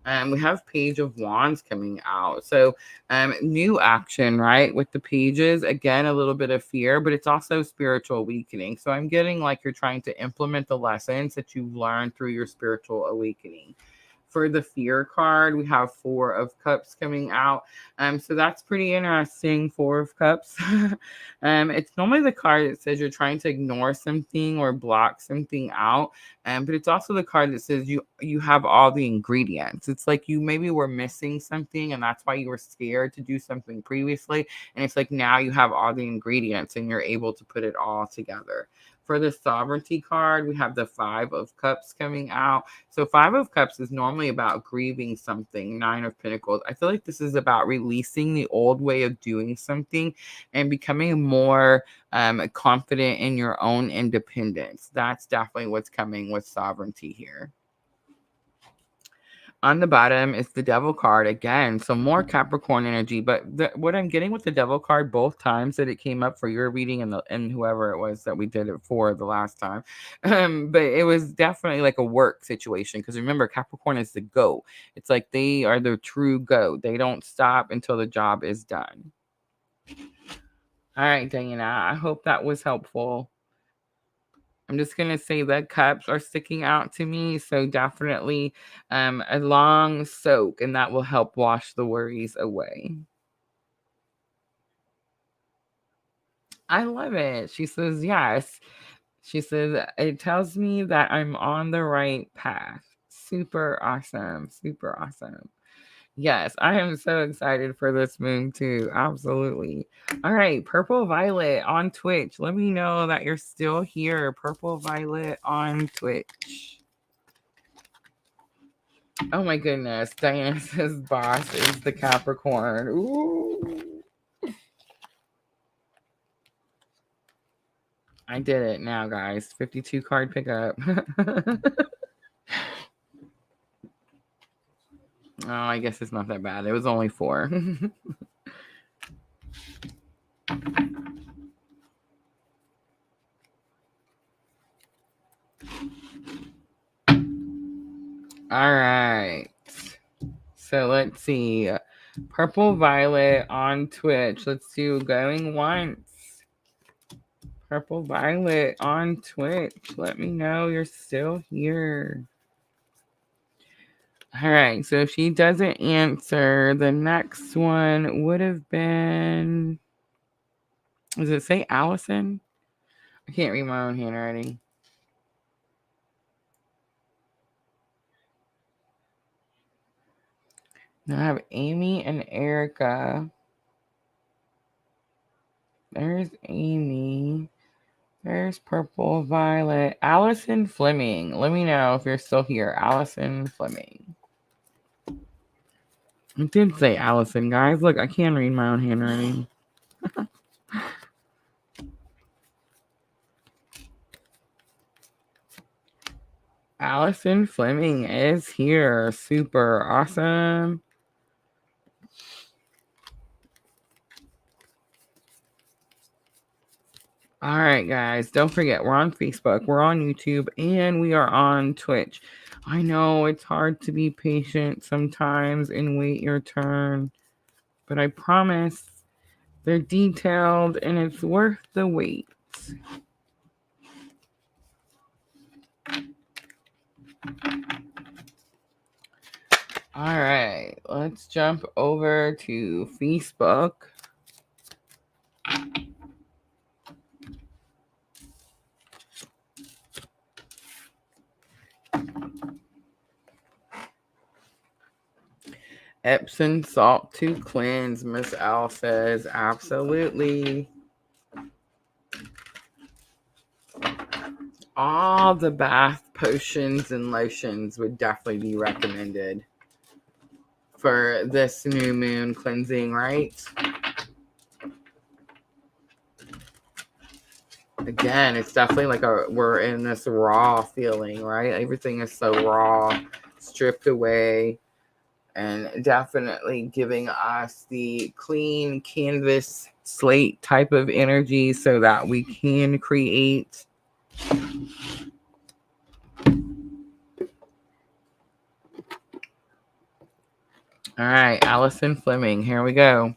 We have Page of Wands coming out. So new action, right? With the pages, again, a little bit of fear, but it's also spiritual awakening. So I'm getting like you're trying to implement the lessons that you've learned through your spiritual awakening. For the fear card, we have 4 of Cups coming out. So that's pretty interesting, 4 of Cups. It's normally the card that says you're trying to ignore something or block something out. But it's also the card that says you have all the ingredients. It's like you maybe were missing something, and that's why you were scared to do something previously. And it's like now you have all the ingredients and you're able to put it all together. For the sovereignty card, we have the 5 of Cups coming out. So 5 of Cups is normally about grieving something. 9 of Pentacles. I feel like this is about releasing the old way of doing something and becoming more confident in your own independence. That's definitely what's coming with sovereignty here. On the bottom is the Devil card again. So more Capricorn energy. But what I'm getting with the Devil card both times that it came up for your reading and whoever it was that we did it for the last time. But it was definitely like a work situation. Because remember, Capricorn is the go. It's like they are the true go. They don't stop until the job is done. All right, Diana, I hope that was helpful. I'm just going to say the cups are sticking out to me. So definitely a long soak, and that will help wash the worries away. I love it. She says, yes. She says, it tells me that I'm on the right path. Super awesome. Super awesome. Yes, I am so excited for this moon too. Absolutely. All right, Purple Violet on Twitch. Let me know that you're still here. Purple Violet on Twitch. Oh my goodness. Diana's boss is the Capricorn. Ooh. I did it now, guys. 52 card pickup. Oh, I guess it's not that bad. It was only 4. All right. So let's see. Purple Violet on Twitch. Let's do going once. Purple Violet on Twitch. Let me know you're still here. All right. So if she doesn't answer, the next one would have been. Does it say Allison? I can't read my own handwriting. Now I have Amy and Erica. There's Amy. There's Purple Violet. Allison Fleming. Let me know if you're still here. Allison Fleming. It did say Allison, guys. Look, I can't read my own handwriting. Allison Fleming is here. Super awesome. All right, guys. Don't forget, we're on Facebook, we're on YouTube, and we are on Twitch. I know it's hard to be patient sometimes and wait your turn, but I promise they're detailed and it's worth the wait. All right, let's jump over to Facebook. Epsom salt to cleanse, Miss Al says. Absolutely. All the bath potions and lotions would definitely be recommended for this new moon cleansing, right? Again, it's definitely like we're in this raw feeling, right? Everything is so raw, stripped away, and definitely giving us the clean canvas slate type of energy so that we can create. All right, Allison Fleming, here we go.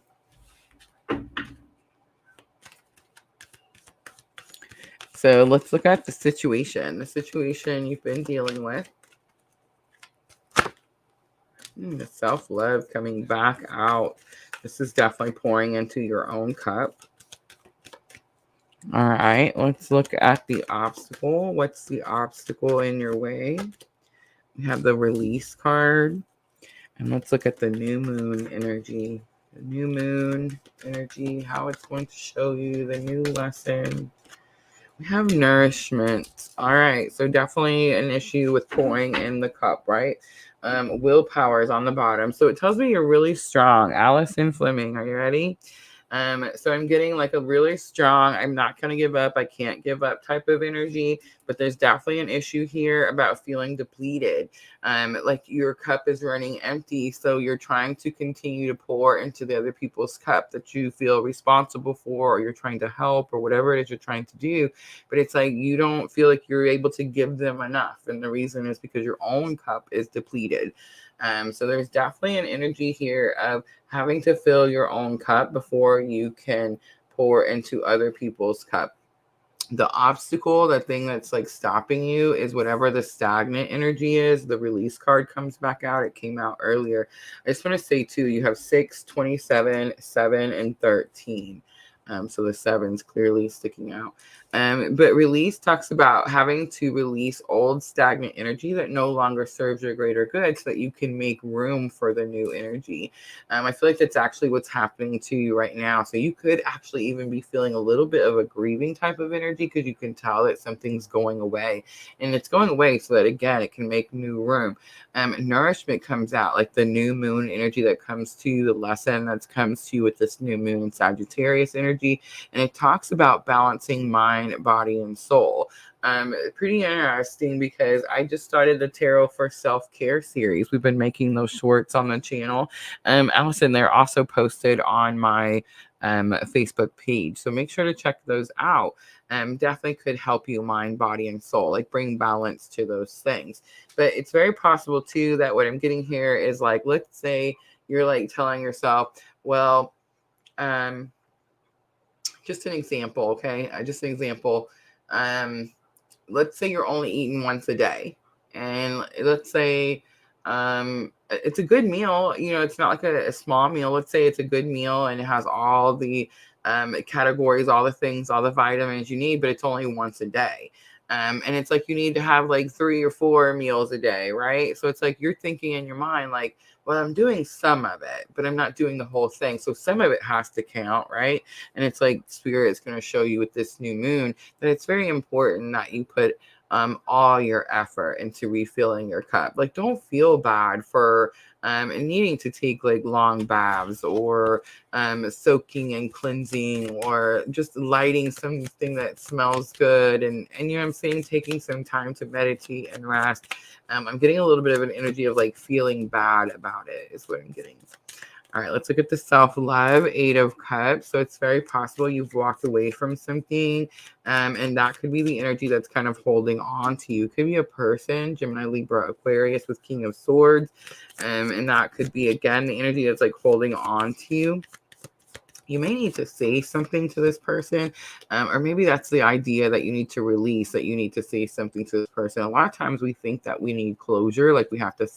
So let's look at the situation you've been dealing with. The self-love coming back out. This is definitely pouring into your own cup. All right, let's look at the obstacle. What's the obstacle in your way? We have the release card. And let's look at the new moon energy. The new moon energy, how it's going to show you the new lesson. We have nourishment. All right, so definitely an issue with pouring in the cup, right? Willpower is on the bottom. So it tells me you're really strong. Allison Fleming, are you ready? So I'm getting like a really strong, I'm not going to give up, I can't give up type of energy, but there's definitely an issue here about feeling depleted. Like your cup is running empty, so you're trying to continue to pour into the other people's cup that you feel responsible for, or you're trying to help, or whatever it is you're trying to do. But it's like you don't feel like you're able to give them enough. And the reason is because your own cup is depleted. So there's definitely an energy here of having to fill your own cup before you can pour into other people's cup. The obstacle, the thing that's like stopping you, is whatever the stagnant energy is. The release card comes back out. It came out earlier. I just want to say too, you have 6, 27, 7, and 13. So the seven's clearly sticking out. But release talks about having to release old stagnant energy that no longer serves your greater good so that you can make room for the new energy. I feel like that's actually what's happening to you right now. So you could actually even be feeling a little bit of a grieving type of energy because you can tell that something's going away. And it's going away so that, again, it can make new room. Nourishment comes out, like the new moon energy that comes to you, the lesson that comes to you with this new moon and Sagittarius energy. And it talks about balancing mind, body, and soul. Pretty interesting because I just started the Tarot for Self-Care series. We've been making those shorts on the channel. Allison, they're also posted on my Facebook page. So make sure to check those out. Definitely could help you mind, body, and soul, like bring balance to those things. But it's very possible too that what I'm getting here is like, let's say you're like telling yourself, well, just an example, okay? Just an example. Let's say you're only eating once a day. And let's say it's a good meal. You know, it's not like a small meal. Let's say it's a good meal and it has all the categories, all the things, all the vitamins you need, but it's only once a day. And it's like you need to have like 3 or 4 meals a day, right? So it's like you're thinking in your mind, like, well, I'm doing some of it, but I'm not doing the whole thing. So some of it has to count, right? And it's like Spirit's going to show you with this new moon that it's very important that you put all your effort into refilling your cup. Like, don't feel bad for needing to take like long baths or soaking and cleansing or just lighting something that smells good. And you know what I'm saying? Taking some time to meditate and rest. I'm getting a little bit of an energy of like feeling bad about it is what I'm getting. All right, let's look at the self-love, 8 of Cups. So it's very possible you've walked away from something, and that could be the energy that's kind of holding on to you. It could be a person, Gemini, Libra, Aquarius with King of Swords, and that could be, again, the energy that's like holding on to you. You may need to say something to this person, or maybe that's the idea that you need to release, that you need to say something to this person. A lot of times we think that we need closure, like we have to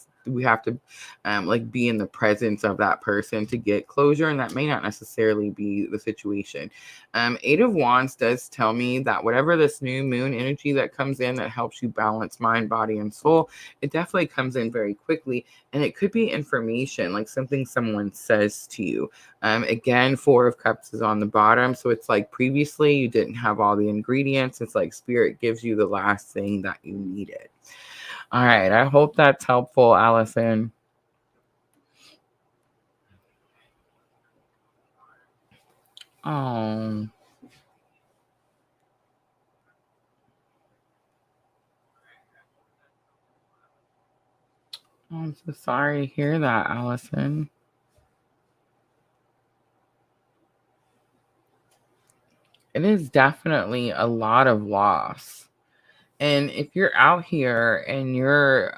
like be in the presence of that person to get closure, and that may not necessarily be the situation. 8 of Wands does tell me that whatever this new moon energy that comes in that helps you balance mind, body, and soul, it definitely comes in very quickly, and it could be information, like something someone says to you. Again, 4 of Cups is on the bottom, so it's like previously you didn't have all the ingredients. It's like Spirit gives you the last thing that you needed. All right, I hope that's helpful, Allison. Oh, I'm so sorry to hear that, Allison. It is definitely a lot of loss. And if you're out here and you're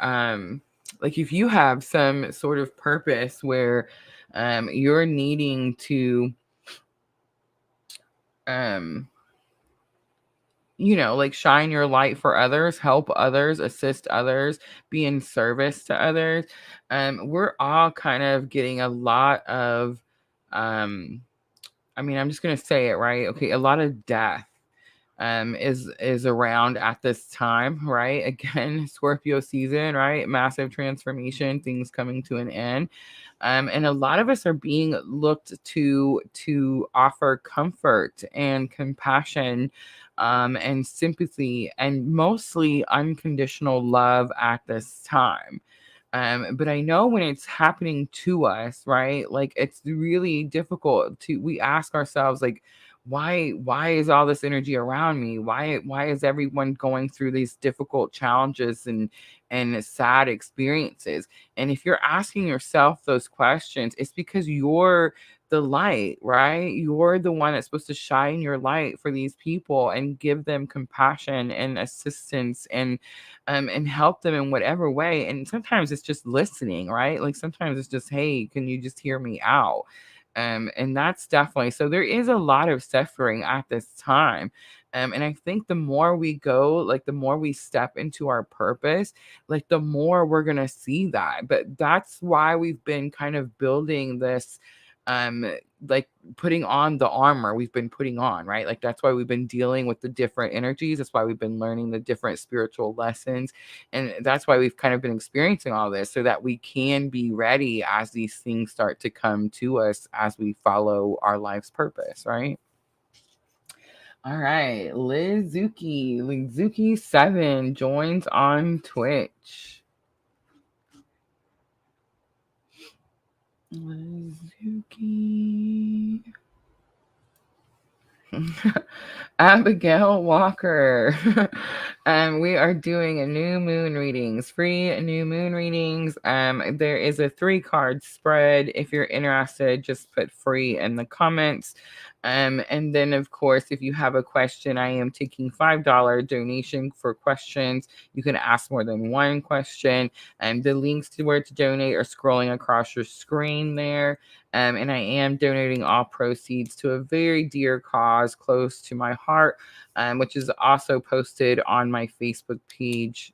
like if you have some sort of purpose where you're needing to you know, like shine your light for others, help others, assist others, be in service to others. We're all kind of getting a lot of I mean, I'm just gonna say it, right? Okay, a lot of death is around at this time, right? Again, Scorpio season, right? Massive transformation, things coming to an end. And a lot of us are being looked to offer comfort and compassion and sympathy and mostly unconditional love at this time. But I know when it's happening to us, right? Like it's really difficult we ask ourselves, like, why is all this energy around me? Why is everyone going through these difficult challenges and sad experiences? And if you're asking yourself those questions, it's because you're the light, right? You're the one that's supposed to shine your light for these people and give them compassion and assistance and help them in whatever way. And sometimes it's just listening, right? Like sometimes it's just, hey, can you just hear me out? And that's definitely so there is a lot of suffering at this time. And I think the more we go, like the more we step into our purpose, like the more we're gonna see that. But that's why we've been kind of building this um like putting on the armor we've been putting on, right? Like that's why we've been dealing with the different energies. That's why we've been learning the different spiritual lessons. And that's why we've kind of been experiencing all this so that we can be ready as these things start to come to us as we follow our life's purpose, right? All right, Lizuki7 joins on Twitch. Lizuki. Abigail Walker. And we are doing a new moon readings, free new moon readings. There is a 3-card spread. If you're interested, just put free in the comments. And then of course, if you have a question, I am taking $5 donation for questions. You can ask more than one question. And the links to where to donate are scrolling across your screen there. And I am donating all proceeds to a very dear cause close to my heart, which is also posted on my Facebook page.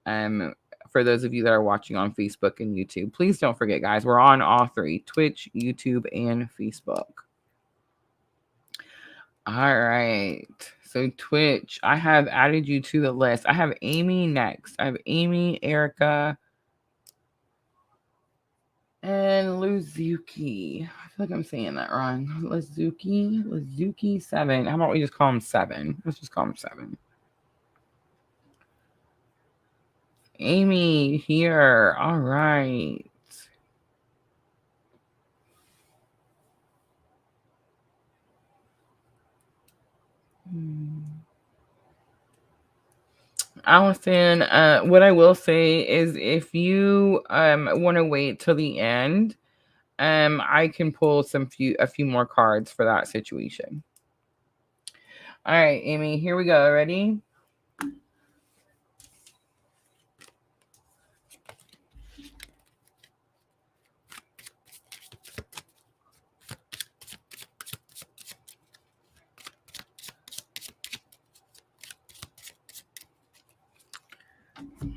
For those of you that are watching on Facebook and YouTube, please don't forget, guys, we're on all 3: Twitch, YouTube, and Facebook. All right. So Twitch, I have added you to the list. I have Amy next. I have Amy, Erica, and Luzuki. I feel like I'm saying that wrong. Luzuki7. How about we just call him 7? Let's just call him 7. Amy here. All right. Allison, what I will say is if you want to wait till the end, I can pull a few more cards for that situation. All right, Amy, here we go. Ready?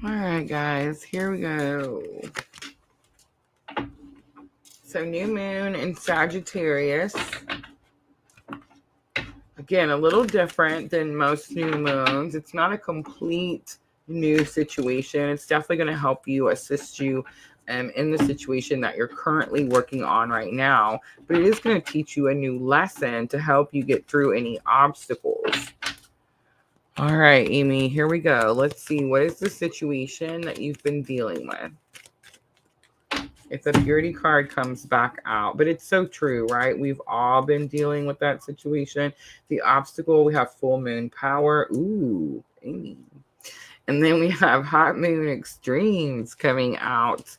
All right, guys, here we go. So new moon in Sagittarius. Again, a little different than most new moons. It's not a complete new situation. It's definitely going to help you, assist you in the situation that you're currently working on right now. But it is going to teach you a new lesson to help you get through any obstacles. All right, Amy, here we go. Let's see. What is the situation that you've been dealing with? If the purity card comes back out, but it's so true, right? We've all been dealing with that situation. The obstacle, we have full moon power. Ooh, Amy. And then we have hot moon extremes coming out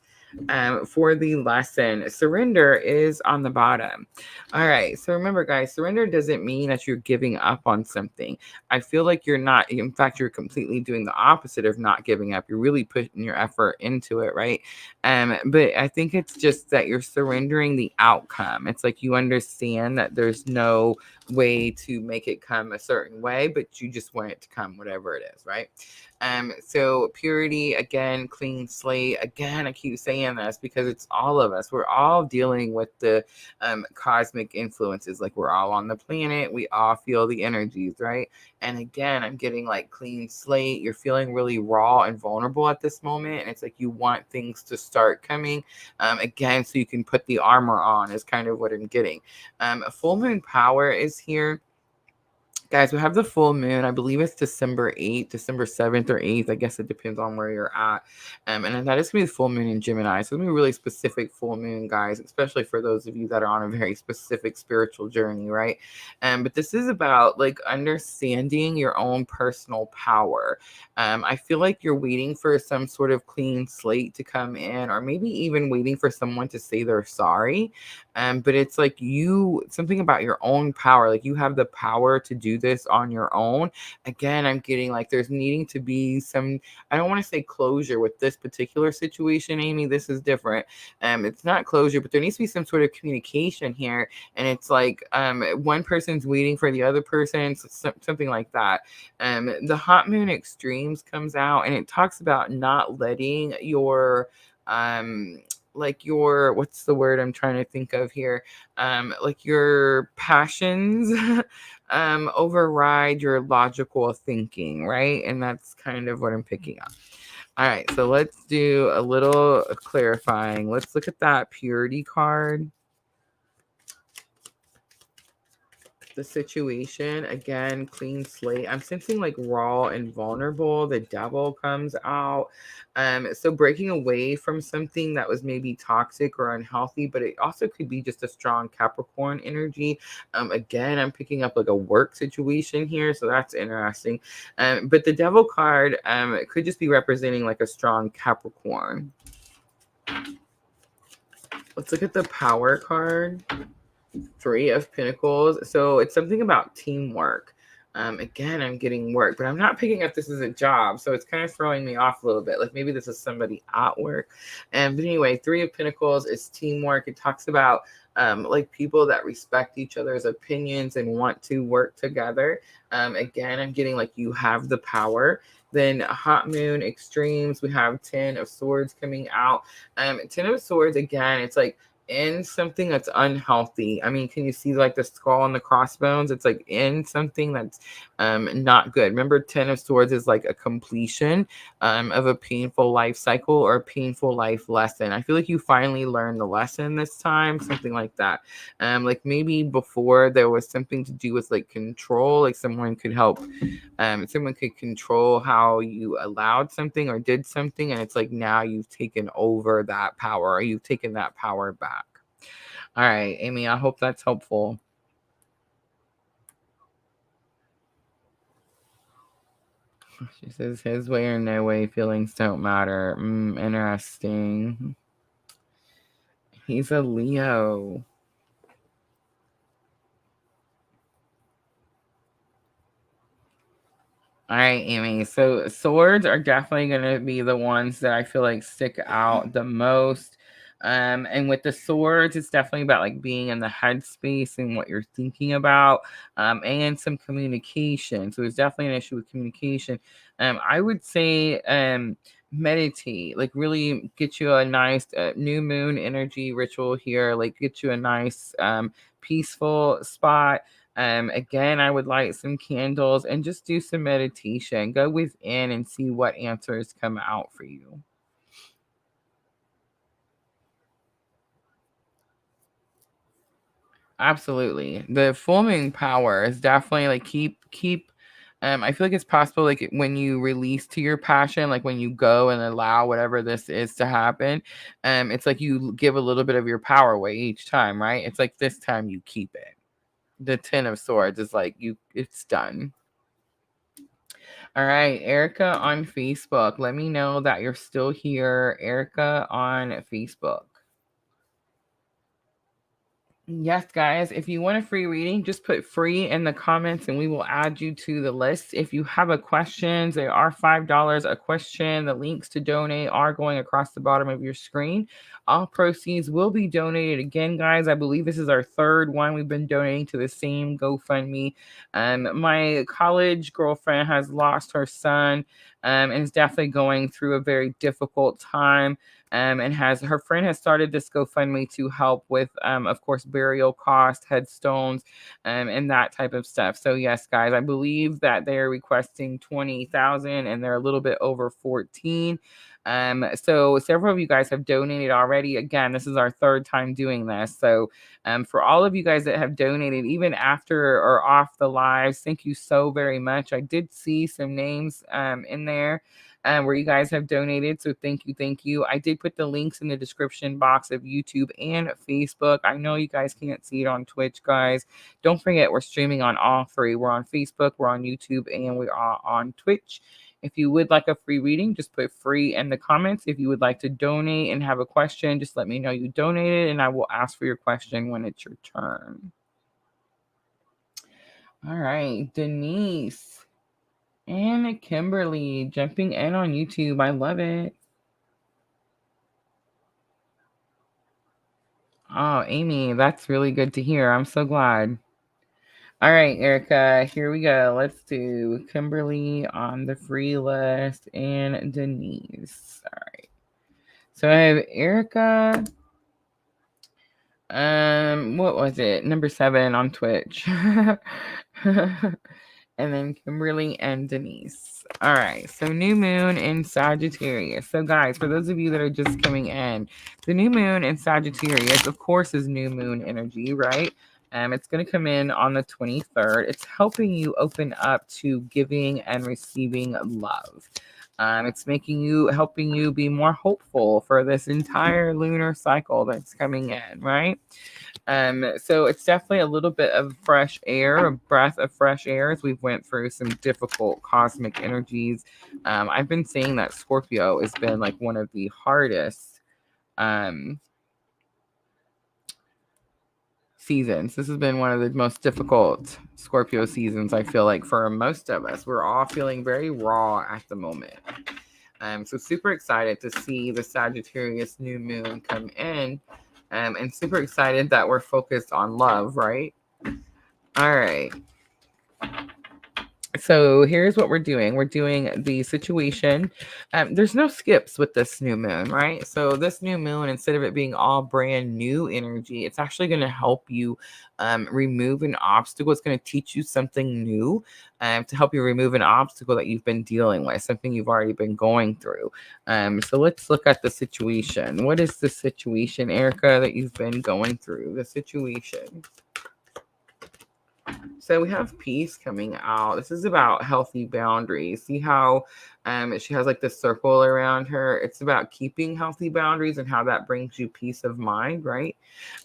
for the lesson. Surrender is on the bottom. All right. So remember, guys, surrender doesn't mean that you're giving up on something. I feel like you're not. In fact, you're completely doing the opposite of not giving up. You're really putting your effort into it, right? But I think it's just that you're surrendering the outcome. It's like you understand that there's no way to make it come a certain way, but you just want it to come whatever it is, right? So purity, again, clean slate. Again, I keep saying this because it's all of us. We're all dealing with the cosmic influences. Like we're all on the planet. We all feel the energies, right? And again, I'm getting like clean slate. You're feeling really raw and vulnerable at this moment. And it's like you want things to start coming again, so you can put the armor on is kind of what I'm getting. Full moon power is here. Guys, we have the full moon. I believe it's December 8th, December 7th or 8th. I guess it depends on where you're at. And that is going to be the full moon in Gemini. So it's going to be a really specific full moon, guys, especially for those of you that are on a very specific spiritual journey, right? But this is about like understanding your own personal power. I feel like you're waiting for some sort of clean slate to come in, or maybe even waiting for someone to say they're sorry. But it's like something about your own power, like you have the power to do this on your own. Again, I'm getting like there's needing to be some, I don't want to say closure with this particular situation, Amy. This is different. It's not closure, but there needs to be some sort of communication here. And it's like one person's waiting for the other person, something like that. The hot moon extremes comes out and it talks about not letting your like your, what's the word I'm trying to think of here, like your passions override your logical thinking, right? And that's kind of what I'm picking up. All right, so let's do a little clarifying. Let's look at that purity card. The situation again, clean slate. I'm sensing like raw and vulnerable. The devil comes out. So breaking away from something that was maybe toxic or unhealthy, but it also could be just a strong Capricorn energy. Again, I'm picking up like a work situation here, so that's interesting. But the devil card it could just be representing like a strong Capricorn. Let's look at the power card. 3 of Pentacles. So it's something about teamwork. Again, I'm getting work, but I'm not picking up this as a job. So it's kind of throwing me off a little bit. Like maybe this is somebody at work. But anyway, 3 of Pentacles is teamwork. It talks about like people that respect each other's opinions and want to work together. Again, I'm getting like you have the power. Then hot moon extremes. We have 10 of Swords coming out. 10 of Swords, again, it's like in something that's unhealthy. I mean, can you see like the skull and the crossbones? It's like in something that's not good. Remember, 10 of Swords is like a completion of a painful life cycle or a painful life lesson. I feel like you finally learned the lesson this time, something like that. Like maybe before there was something to do with like control, like someone could help, someone could control how you allowed something or did something, and it's like now you've taken over that power, or you've taken that power back. All right, Amy, I hope that's helpful. She says his way or no way, feelings don't matter. Interesting. He's a Leo. All right, Amy. So swords are definitely going to be the ones that I feel like stick out the most. And with the swords, it's definitely about like being in the headspace and what you're thinking about, and some communication. So there's definitely an issue with communication. I would say meditate, like really get you a nice new moon energy ritual here, like get you a nice peaceful spot. Again, I would light some candles and just do some meditation. Go within and see what answers come out for you. Absolutely. The full moon power is definitely like keep I feel like it's possible like when you release to your passion, like when you go and allow whatever this is to happen, it's like you give a little bit of your power away each time, right? It's like this time you keep it. The 10 of Swords is like it's done. All right, Erica on Facebook. Let me know that you're still here. Erica on Facebook. Yes, guys. If you want a free reading, just put free in the comments and we will add you to the list. If you have a question, they are $5 a question. The links to donate are going across the bottom of your screen. All proceeds will be donated again, guys. I believe this is our third one. We've been donating to the same GoFundMe. My college girlfriend has lost her son and is definitely going through a very difficult time. And her friend has started this GoFundMe to help with, of course, burial costs, headstones, and that type of stuff. So yes, guys, I believe that they're requesting 20,000, and they're a little bit over 14. So several of you guys have donated already. Again, this is our third time doing this. So for all of you guys that have donated, even after or off the lives, thank you so very much. I did see some names in there where you guys have donated. So thank you. Thank you. I did put the links in the description box of YouTube and Facebook. I know you guys can't see it on Twitch, guys. Don't forget, we're streaming on all three. We're on Facebook, we're on YouTube, and we are on Twitch. If you would like a free reading, just put free in the comments. If you would like to donate and have a question, just let me know you donated, and I will ask for your question when it's your turn. All right, Denise and Kimberly jumping in on YouTube. I love it. Oh, Amy, that's really good to hear. I'm so glad. All right, Erica, here we go. Let's do Kimberly on the free list and Denise. All right. So I have Erica. What was it? Number 7 on Twitch. And then Kimberly and Denise. All right. So new moon in Sagittarius. So guys, for those of you that are just coming in, the new moon in Sagittarius, of course, is new moon energy, right? It's going to come in on the 23rd. It's helping you open up to giving and receiving love. It's helping you be more hopeful for this entire lunar cycle that's coming in, right? So it's definitely a little bit of fresh air, a breath of fresh air as we've went through some difficult cosmic energies. I've been saying that Scorpio has been like one of the hardest seasons. This has been one of the most difficult Scorpio seasons, I feel like, for most of us. We're all feeling very raw at the moment. So super excited to see the Sagittarius new moon come in. And super excited that we're focused on love, right? All right. So here's what we're doing. We're doing the situation. There's no skips with this new moon, right? So this new moon, instead of it being all brand new energy, it's actually going to help you remove an obstacle. It's going to teach you something new to help you remove an obstacle that you've been dealing with, something you've already been going through. So let's look at the situation. What is the situation, Erica, that you've been going through? The situation. So we have peace coming out. This is about healthy boundaries. See how she has like this circle around her? It's about keeping healthy boundaries and how that brings you peace of mind, right?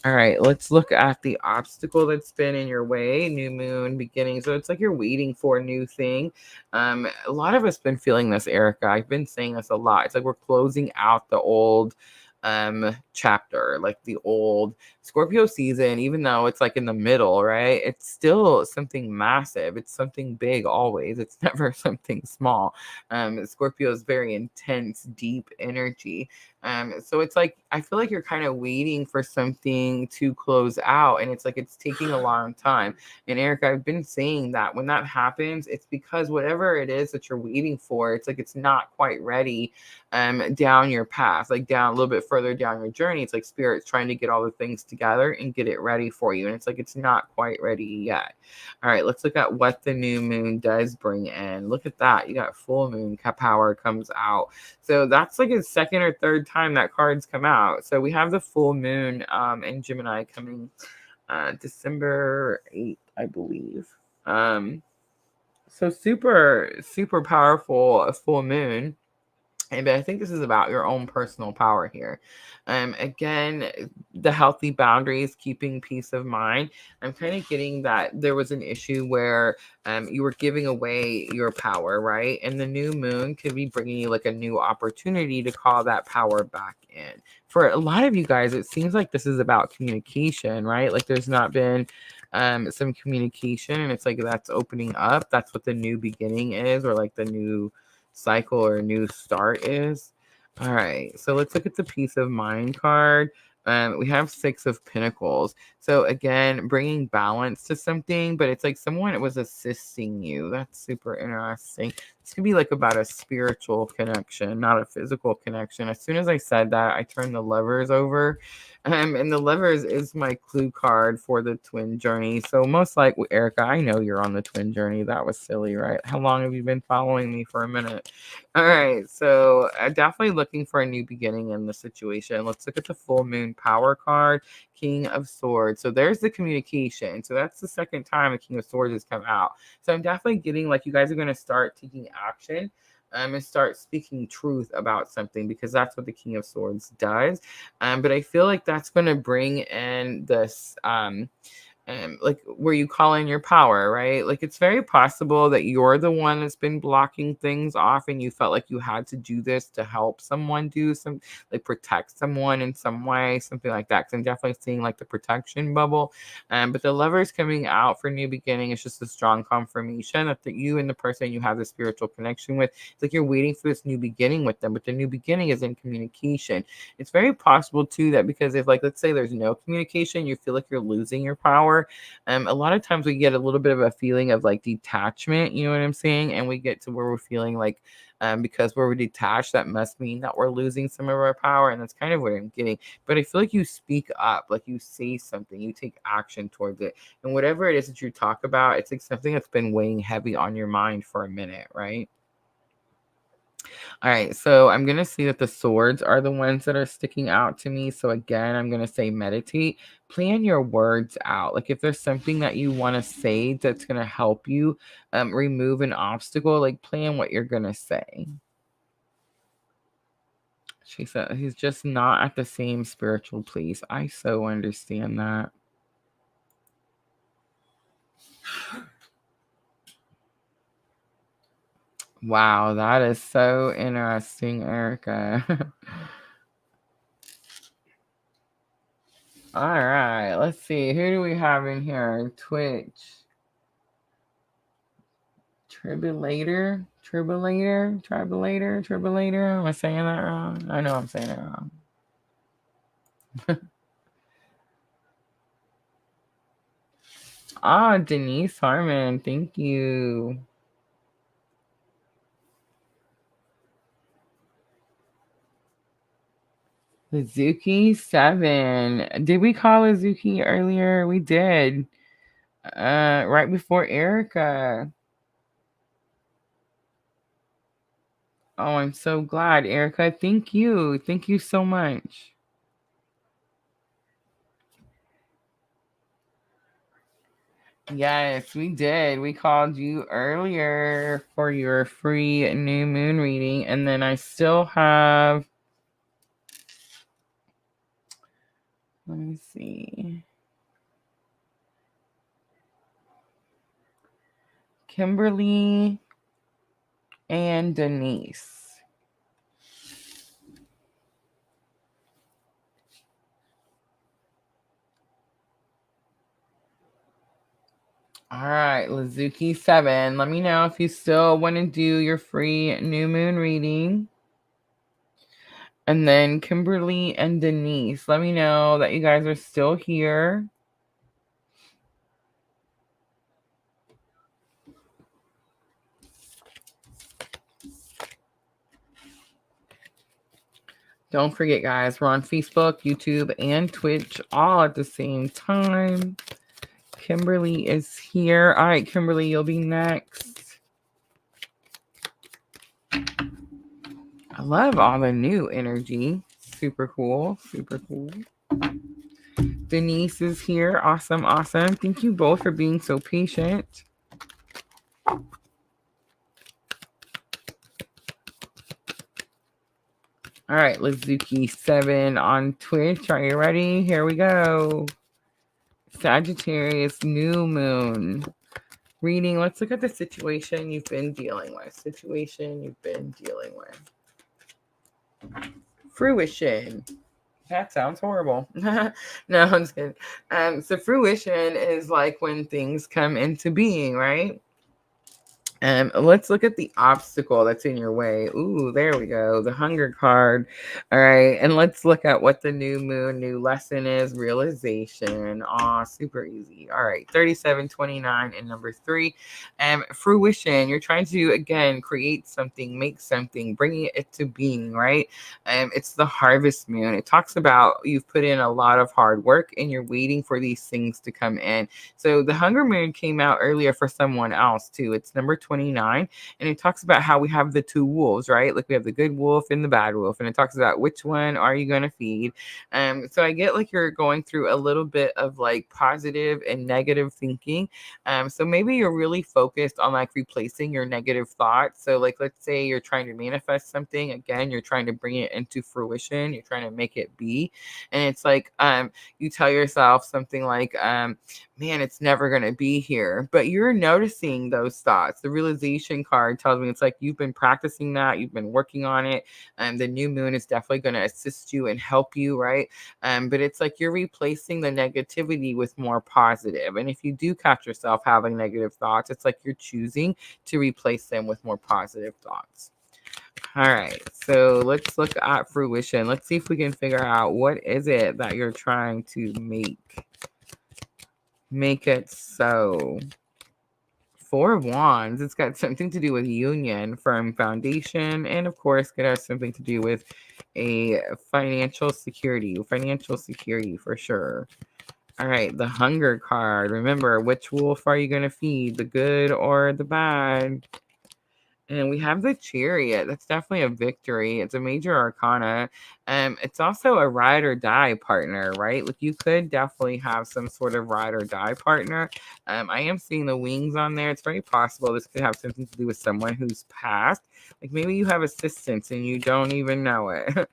All right, let's look at the obstacle that's been in your way. New moon beginning. So it's like you're waiting for a new thing. A lot of us been feeling this, Erica. I've been saying this a lot. It's like we're closing out the old chapter, like the old Scorpio season, even though it's like in the middle, right? It's still something massive. It's something big always. It's never something small. Scorpio is very intense, deep energy. So it's like, I feel like you're kind of waiting for something to close out, and it's like it's taking a long time. And Erica, I've been saying that when that happens, it's because whatever it is that you're waiting for, it's like it's not quite ready down your path, like down a little bit further down your journey. It's like Spirit's trying to get all the things together and get it ready for you. And it's like it's not quite ready yet. All right, let's look at what the new moon does bring in. Look at that. You got full moon power comes out. So that's like a second or third time that card's come out. So we have the full moon in Gemini coming December 8th, I believe. So super, super powerful full moon. But I think this is about your own personal power here. Again, the healthy boundaries, keeping peace of mind. I'm kind of getting that there was an issue where you were giving away your power, right? And the new moon could be bringing you like a new opportunity to call that power back in. For a lot of you guys, it seems like this is about communication, right? Like there's not been some communication, and it's like that's opening up. That's what the new beginning is, or like the new cycle or a new start is. All right, so let's look at the peace of mind card. We have 6 of Pentacles. So again, bringing balance to something, but it's like someone was assisting you. That's super interesting. This could be like about a spiritual connection, not a physical connection. As soon as I said that, I turned the levers over. And the levers is my clue card for the twin journey. So most likely, Erica, I know you're on the twin journey. That was silly, right? How long have you been following me? For a minute? All right. So definitely looking for a new beginning in the situation. Let's look at the full moon power card, King of Swords. So there's the communication. So that's the second time the King of Swords has come out. So I'm definitely getting like you guys are going to start taking action. And start speaking truth about something, because that's what the King of Swords does. But I feel like that's going to bring in this like where you call in your power, right? Like it's very possible that you're the one that's been blocking things off, and you felt like you had to do this to help someone do some, like protect someone in some way, something like that. Because I'm definitely seeing like the protection bubble. But the lovers coming out for new beginning is just a strong confirmation that you and the person you have the spiritual connection with, it's like you're waiting for this new beginning with them. But the new beginning is in communication. It's very possible too that because if like let's say there's no communication, you feel like you're losing your power. A lot of times we get a little bit of a feeling of like detachment, you know what I'm saying? And we get to where we're feeling like because we're detached, that must mean that we're losing some of our power. And that's kind of what I'm getting. But I feel like you speak up, like you say something, you take action towards it. And whatever it is that you talk about, it's like something that's been weighing heavy on your mind for a minute, right? All right, so I'm going to see that the swords are the ones that are sticking out to me. So again, I'm going to say meditate, plan your words out. Like if there's something that you want to say that's going to help you remove an obstacle, like plan what you're going to say. She said he's just not at the same spiritual place. I so understand that. Wow, that is so interesting, Erica. All right, let's see. Who do we have in here? Twitch. Tribulator. Am I saying that wrong? I know I'm saying it wrong. Denise Harmon. Thank you. Lizuki 7. Did we call Lizuki earlier? We did. Right before Erica. Oh, I'm so glad, Erica. Thank you. Thank you so much. Yes, we did. We called you earlier for your free new moon reading. And then I still have, let me see, Kimberly and Denise. All right, Lizuki 7. Let me know if you still want to do your free new moon reading. And then Kimberly and Denise, let me know that you guys are still here. Don't forget, guys, we're on Facebook, YouTube, and Twitch all at the same time. Kimberly is here. All right, Kimberly, you'll be next. I love all the new energy. Super cool. Super cool. Denise is here. Awesome. Awesome. Thank you both for being so patient. All right, Lizuki 7 on Twitch. Are you ready? Here we go. Sagittarius new moon reading. Let's look at the situation you've been dealing with. Fruition. That sounds horrible. No, I'm just kidding. So fruition is like when things come into being, right? Let's look at the obstacle that's in your way. Ooh, there we go. The hunger card. All right. And let's look at what the new moon, new lesson is. Realization. Aw, super easy. All right. 3729 and number 3. Fruition. You're trying to, again, create something, make something, bringing it to being, right? It's the harvest moon. It talks about you've put in a lot of hard work and you're waiting for these things to come in. So the hunger moon came out earlier for someone else too. It's number 29, and it talks about how we have the two wolves, right? Like we have the good wolf and the bad wolf, and it talks about which one are you going to feed. So I get like you're going through a little bit of like positive and negative thinking. So maybe you're really focused on like replacing your negative thoughts. So like let's say you're trying to manifest something, again, you're trying to bring it into fruition, you're trying to make it be. And it's like you tell yourself something like man, it's never going to be here. But you're noticing those thoughts. The realization card tells me it's like you've been practicing that, you've been working on it. The new moon is definitely going to assist you and help you, right? But it's like you're replacing the negativity with more positive. And if you do catch yourself having negative thoughts, it's like you're choosing to replace them with more positive thoughts. All right, so let's look at fruition. Let's see if we can figure out what is it that you're trying to make it so. 4 of Wands, it's got something to do with union, firm foundation, and of course it has something to do with a financial security for sure. All right, the hunger card. Remember, which wolf are you going to feed, the good or the bad? And we have the Chariot. That's definitely a victory. It's a major arcana. It's also a ride or die partner, right? Like you could definitely have some sort of ride or die partner. I am seeing the wings on there. It's very possible this could have something to do with someone who's passed. Like maybe you have assistance and you don't even know it.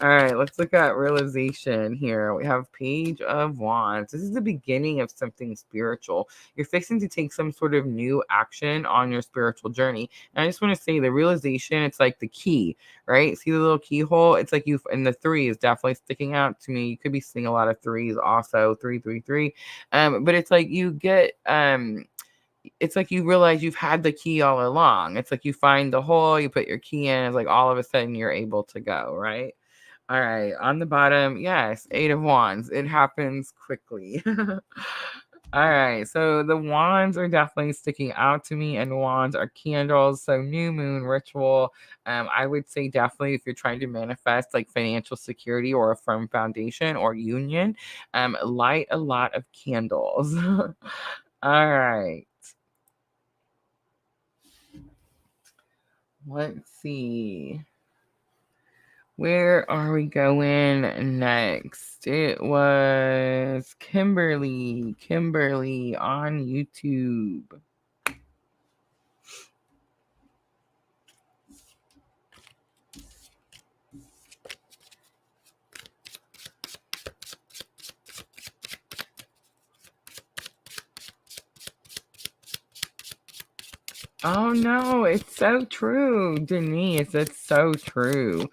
All right, let's look at realization here. We have Page of Wands. This is the beginning of something spiritual. You're fixing to take some sort of new action on your spiritual journey. And I just want to say the realization, it's like the key, right? See the little keyhole? It's like and the 3 is definitely sticking out to me. You could be seeing a lot of 3s also, 333. But it's like you get it's like you realize you've had the key all along. It's like you find the hole, you put your key in, it's like all of a sudden you're able to go, right? All right, on the bottom, yes, 8 of Wands. It happens quickly. All right, so the wands are definitely sticking out to me, and wands are candles. So new moon ritual, I would say definitely if you're trying to manifest like financial security or a firm foundation or union, light a lot of candles. All right. Let's see. Where are we going next? It was Kimberly on YouTube. Oh no, it's so true, Denise. It's so true.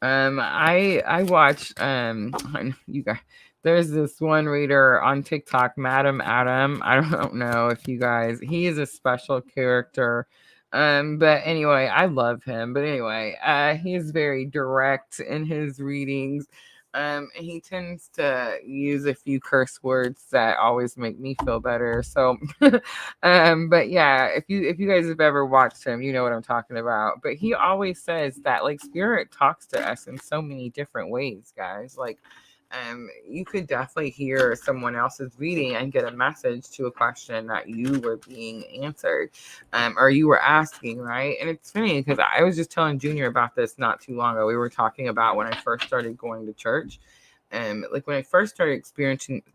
I watch you guys. There's this one reader on TikTok, Madam Adam. I don't know if you guys. He is a special character. But anyway, I love him. But anyway, he's very direct in his readings. He tends to use a few curse words that always make me feel better. So, but yeah, if you guys have ever watched him, you know what I'm talking about. But he always says that like spirit talks to us in so many different ways, guys. Like, you could definitely hear someone else's reading and get a message to a question that you were being answered, or you were asking, right? And it's funny because I was just telling Junior about this not too long ago. We were talking about when I first started going to church. Like when I first started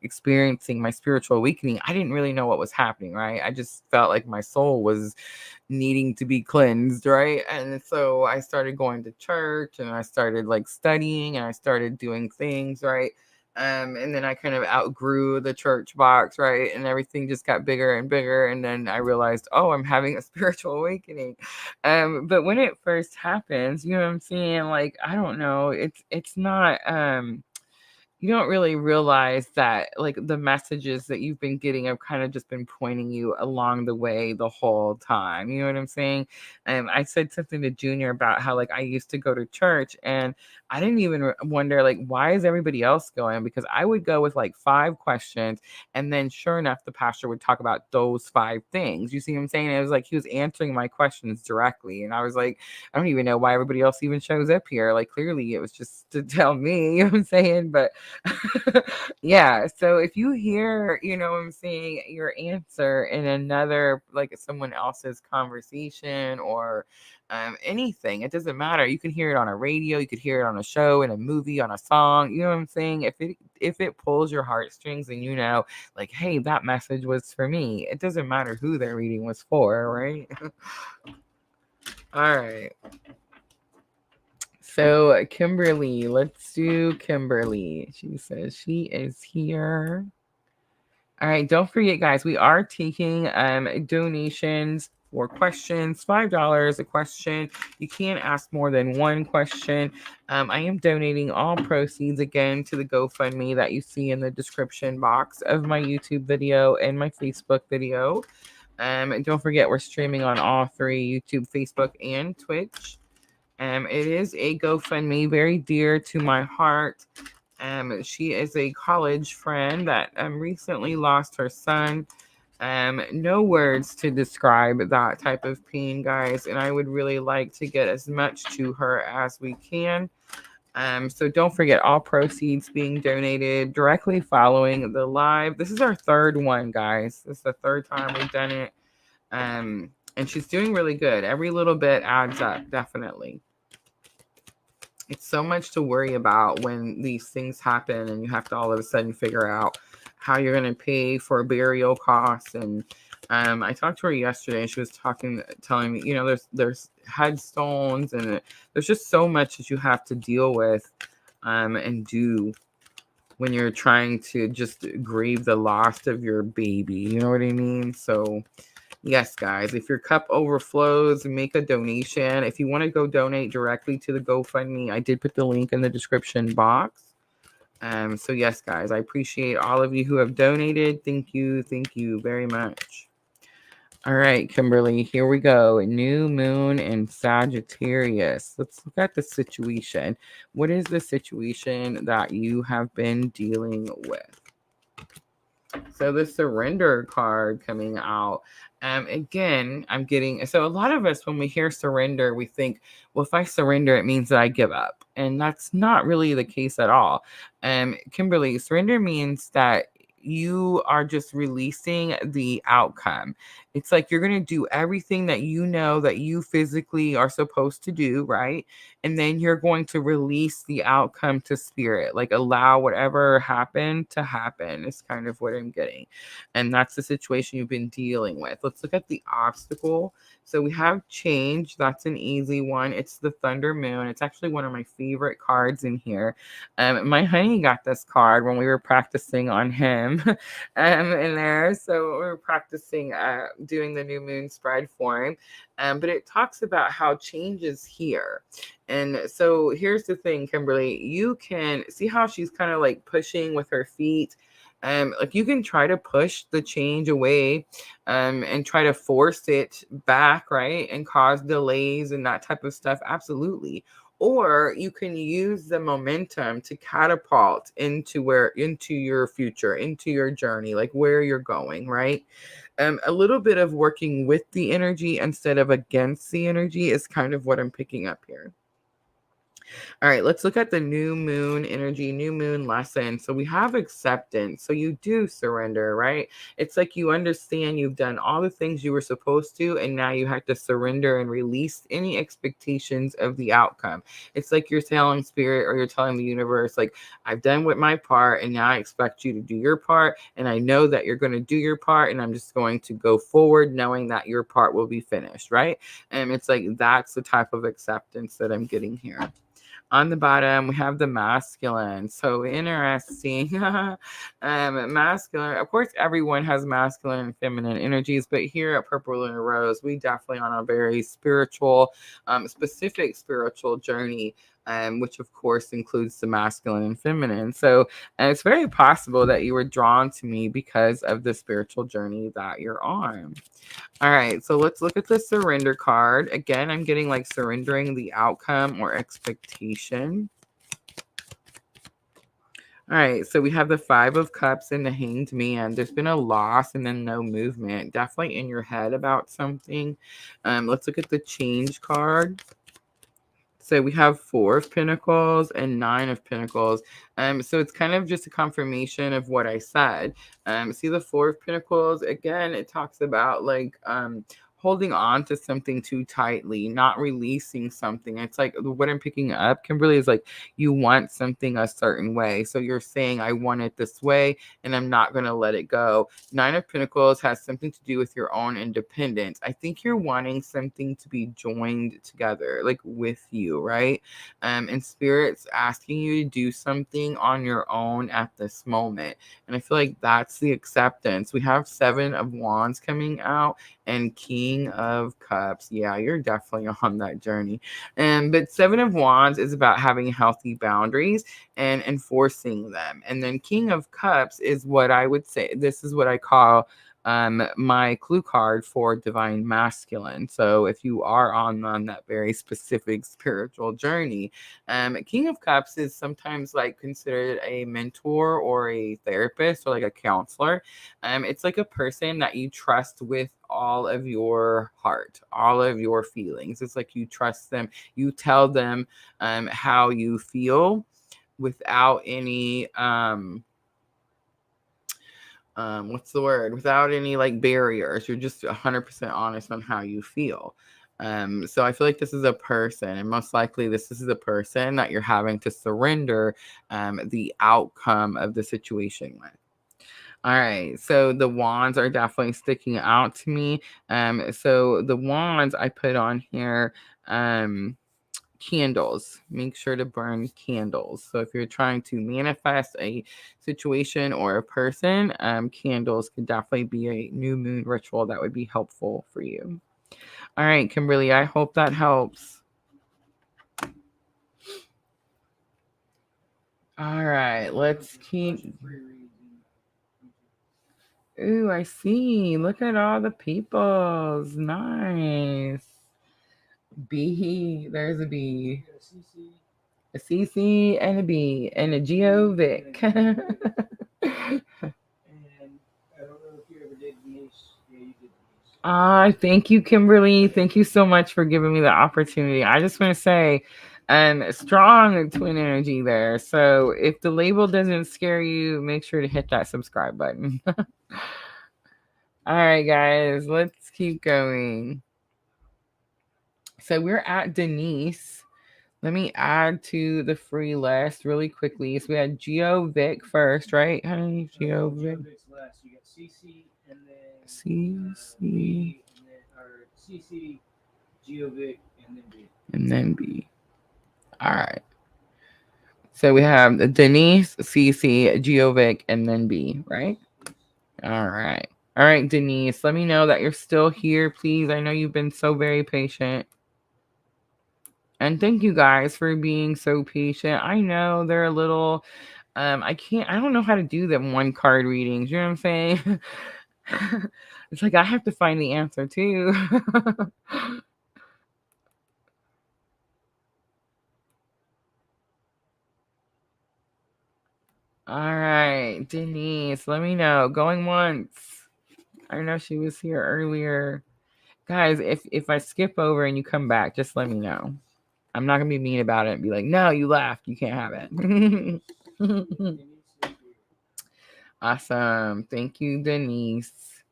experiencing my spiritual awakening, I didn't really know what was happening, right? I just felt like my soul was needing to be cleansed, right? And so I started going to church and I started like studying and I started doing things, right? And then I kind of outgrew the church box, right? And everything just got bigger and bigger. And then I realized, oh, I'm having a spiritual awakening. But when it first happens, you know what I'm saying? Like, I don't know, it's not you don't really realize that like the messages that you've been getting have kind of just been pointing you along the way the whole time. You know what I'm saying? I said something to Junior about how like I used to go to church and I didn't even wonder like why is everybody else going, because I would go with like 5 questions and then sure enough the pastor would talk about those 5 things. You see what I'm saying? It was like he was answering my questions directly and I was like, I don't even know why everybody else even shows up here. Like clearly it was just to tell me, you know what I'm saying? But yeah, so if you hear, you know what I'm saying, your answer in another, like someone else's conversation or anything, it doesn't matter. You can hear it on a radio, you could hear it on a show, in a movie, on a song. You know what I'm saying? If it pulls your heartstrings and you know, like, hey, that message was for me. It doesn't matter who their reading was for, right? All right. So Kimberly, let's do Kimberly. She says she is here. All right, don't forget, guys, we are taking donations for questions, $5 a question. You can't ask more than one question. I am donating all proceeds again to the GoFundMe that you see in the description box of my YouTube video and my Facebook video. And don't forget, we're streaming on all 3, YouTube, Facebook, and Twitch. It is a GoFundMe very dear to my heart. She is a college friend that recently lost her son. No words to describe that type of pain, guys, and I would really like to get as much to her as we can. So don't forget, all proceeds being donated directly following the live. This is our 3rd one, guys. This is the 3rd time we've done it. And she's doing really good. Every little bit adds up, definitely. It's so much to worry about when these things happen and you have to all of a sudden figure out how you're going to pay for burial costs. And I talked to her yesterday and she was telling me, you know, there's headstones and there's just so much that you have to deal with and do when you're trying to just grieve the loss of your baby. You know what I mean? So yes, guys, if your cup overflows, make a donation. If you want to go donate directly to the GoFundMe, I did put the link in the description box. So yes, guys, I appreciate all of you who have donated. Thank you very much. All right, Kimberly, here we go. New moon in Sagittarius. Let's look at the situation. What is the situation that you have been dealing with? So the surrender card coming out. Again, I'm getting, so a lot of us, when we hear surrender, we think, well, if I surrender, it means that I give up. And that's not really the case at all. Kimberly, surrender means that you are just releasing the outcome. It's like you're going to do everything that you know that you physically are supposed to do, right? And then you're going to release the outcome to spirit, like allow whatever happened to happen is kind of what I'm getting. And that's the situation you've been dealing with. Let's look at the obstacle. So we have change. That's an easy one. It's the Thunder Moon. It's actually one of my favorite cards in here. My honey got this card when we were practicing on him in there. So we were practicing doing the new moon spread for him. But it talks about how change is here. And so here's the thing, Kimberly, you can see how she's kind of like pushing with her feet. Like you can try to push the change away and try to force it back, right? And cause delays and that type of stuff. Absolutely. Or you can use the momentum to catapult into your future, into your journey, like where you're going, right? A little bit of working with the energy instead of against the energy is kind of what I'm picking up here. All right, let's look at the new moon energy, new moon lesson. So we have acceptance. So you do surrender, right? It's like you understand you've done all the things you were supposed to, and now you have to surrender and release any expectations of the outcome. It's like you're telling spirit or you're telling the universe, like, I've done with my part, and now I expect you to do your part. And I know that you're going to do your part, and I'm just going to go forward knowing that your part will be finished, right? And it's like that's the type of acceptance that I'm getting here. On the bottom, we have the masculine. So interesting. Masculine. Of course, everyone has masculine and feminine energies, but here at Purple Lunar Rose, we definitely on a very spiritual, specific spiritual journey which of course includes the masculine and feminine. So it's very possible that you were drawn to me because of the spiritual journey that you're on. All right, so let's look at the surrender card. Again, I'm getting like surrendering the outcome or expectation. All right, so we have the 5 of Cups and the Hanged Man. There's been a loss and then no movement. Definitely in your head about something. Let's look at the Change card. So we have 4 of Pentacles and 9 of Pentacles. So it's kind of just a confirmation of what I said. See the 4 of Pentacles? Again, it talks about like holding on to something too tightly, not releasing something. It's like what I'm picking up, Kimberly, is like you want something a certain way. So you're saying, I want it this way and I'm not going to let it go. 9 of Pentacles has something to do with your own independence. I think you're wanting something to be joined together, like with you, right? And Spirit's asking you to do something on your own at this moment. And I feel like that's the acceptance. We have 7 of Wands coming out and King of Cups. Yeah, you're definitely on that journey. But 7 of Wands is about having healthy boundaries and enforcing them. And then King of Cups is what I would say, this is what I call my clue card for divine masculine. So if you are on that very specific spiritual journey, King of Cups is sometimes like considered a mentor or a therapist or like a counselor. It's like a person that you trust with all of your heart, all of your feelings. It's like you trust them. You tell them how you feel without any what's the word? Without any like barriers. You're just 100% honest on how you feel. So I feel like this is a person, and most likely this is a person that you're having to surrender the outcome of the situation with. All right, so the wands are definitely sticking out to me. So the wands I put on here, candles. Make sure to burn candles. So if you're trying to manifest a situation or a person, candles could definitely be a new moon ritual that would be helpful for you. All right, Kimberly, I hope that helps. All right, let's keep. Ooh, I see. Look at all the peoples. Nice. B. There's a B. A CC and a B and a Geo Vic. And I don't know if you ever did Denise. Yeah, you did Denise. Thank you, Kimberly. Thank you so much for giving me the opportunity. I just want to say, strong twin energy there. So if the label doesn't scare you, make sure to hit that subscribe button. All right, guys, let's keep going. So we're at Denise. Let me add to the free list really quickly. So we had Geo Vic first, right? Honey, Geo Vic. Last. You got CC and then CC. Or CC, Geo Vic, and then B. And then B. All right. So we have Denise, CC, Geo Vic, and then B, right? All right. All right, Denise, let me know that you're still here, please. I know you've been so very patient. And thank you guys for being so patient. I know they're a little, I don't know how to do them 1 card readings. You know what I'm saying? It's like I have to find the answer too. All right, Denise, let me know. Going once. I know she was here earlier. Guys, if I skip over and you come back, just let me know. I'm not going to be mean about it and be like, no, you left. You can't have it. Awesome. Thank you, Denise.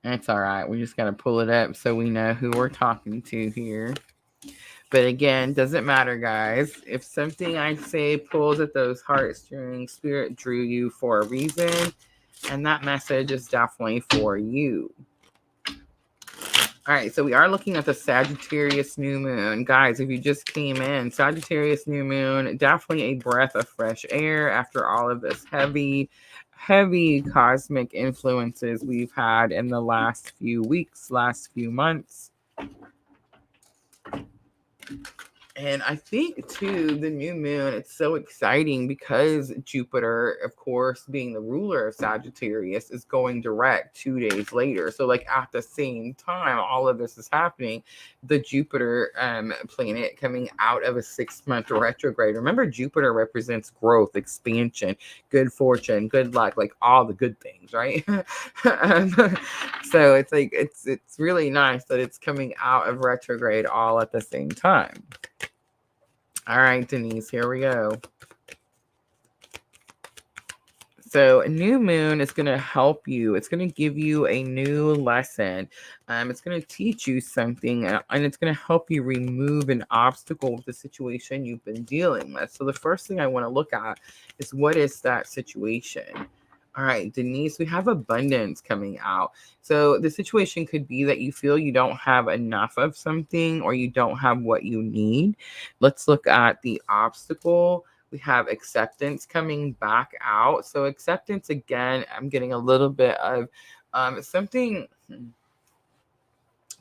That's all right. We just got to pull it up so we know who we're talking to here. But again, doesn't matter, guys. If something I say pulls at those heartstrings, Spirit drew you for a reason. And that message is definitely for you. All right, so we are looking at the Sagittarius new moon. Guys, if you just came in, Sagittarius new moon, definitely a breath of fresh air after all of this heavy cosmic influences we've had in the last few weeks, last few months. And I think, too, the new moon, it's so exciting because Jupiter, of course, being the ruler of Sagittarius, is going direct 2 days later. So, like, at the same time, all of this is happening, the Jupiter planet coming out of a 6-month retrograde. Remember, Jupiter represents growth, expansion, good fortune, good luck, like all the good things, right? So it's like, it's really nice that it's coming out of retrograde all at the same time. All right, Denise, here we go. So a new moon is going to help you. It's going to give you a new lesson. It's going to teach you something, and it's going to help you remove an obstacle with the situation you've been dealing with. So the first thing I want to look at is, what is that situation? All right, Denise, we have abundance coming out. So the situation could be that you feel you don't have enough of something, or you don't have what you need. Let's look at the obstacle. We have acceptance coming back out. So acceptance, again, I'm getting a little bit of something.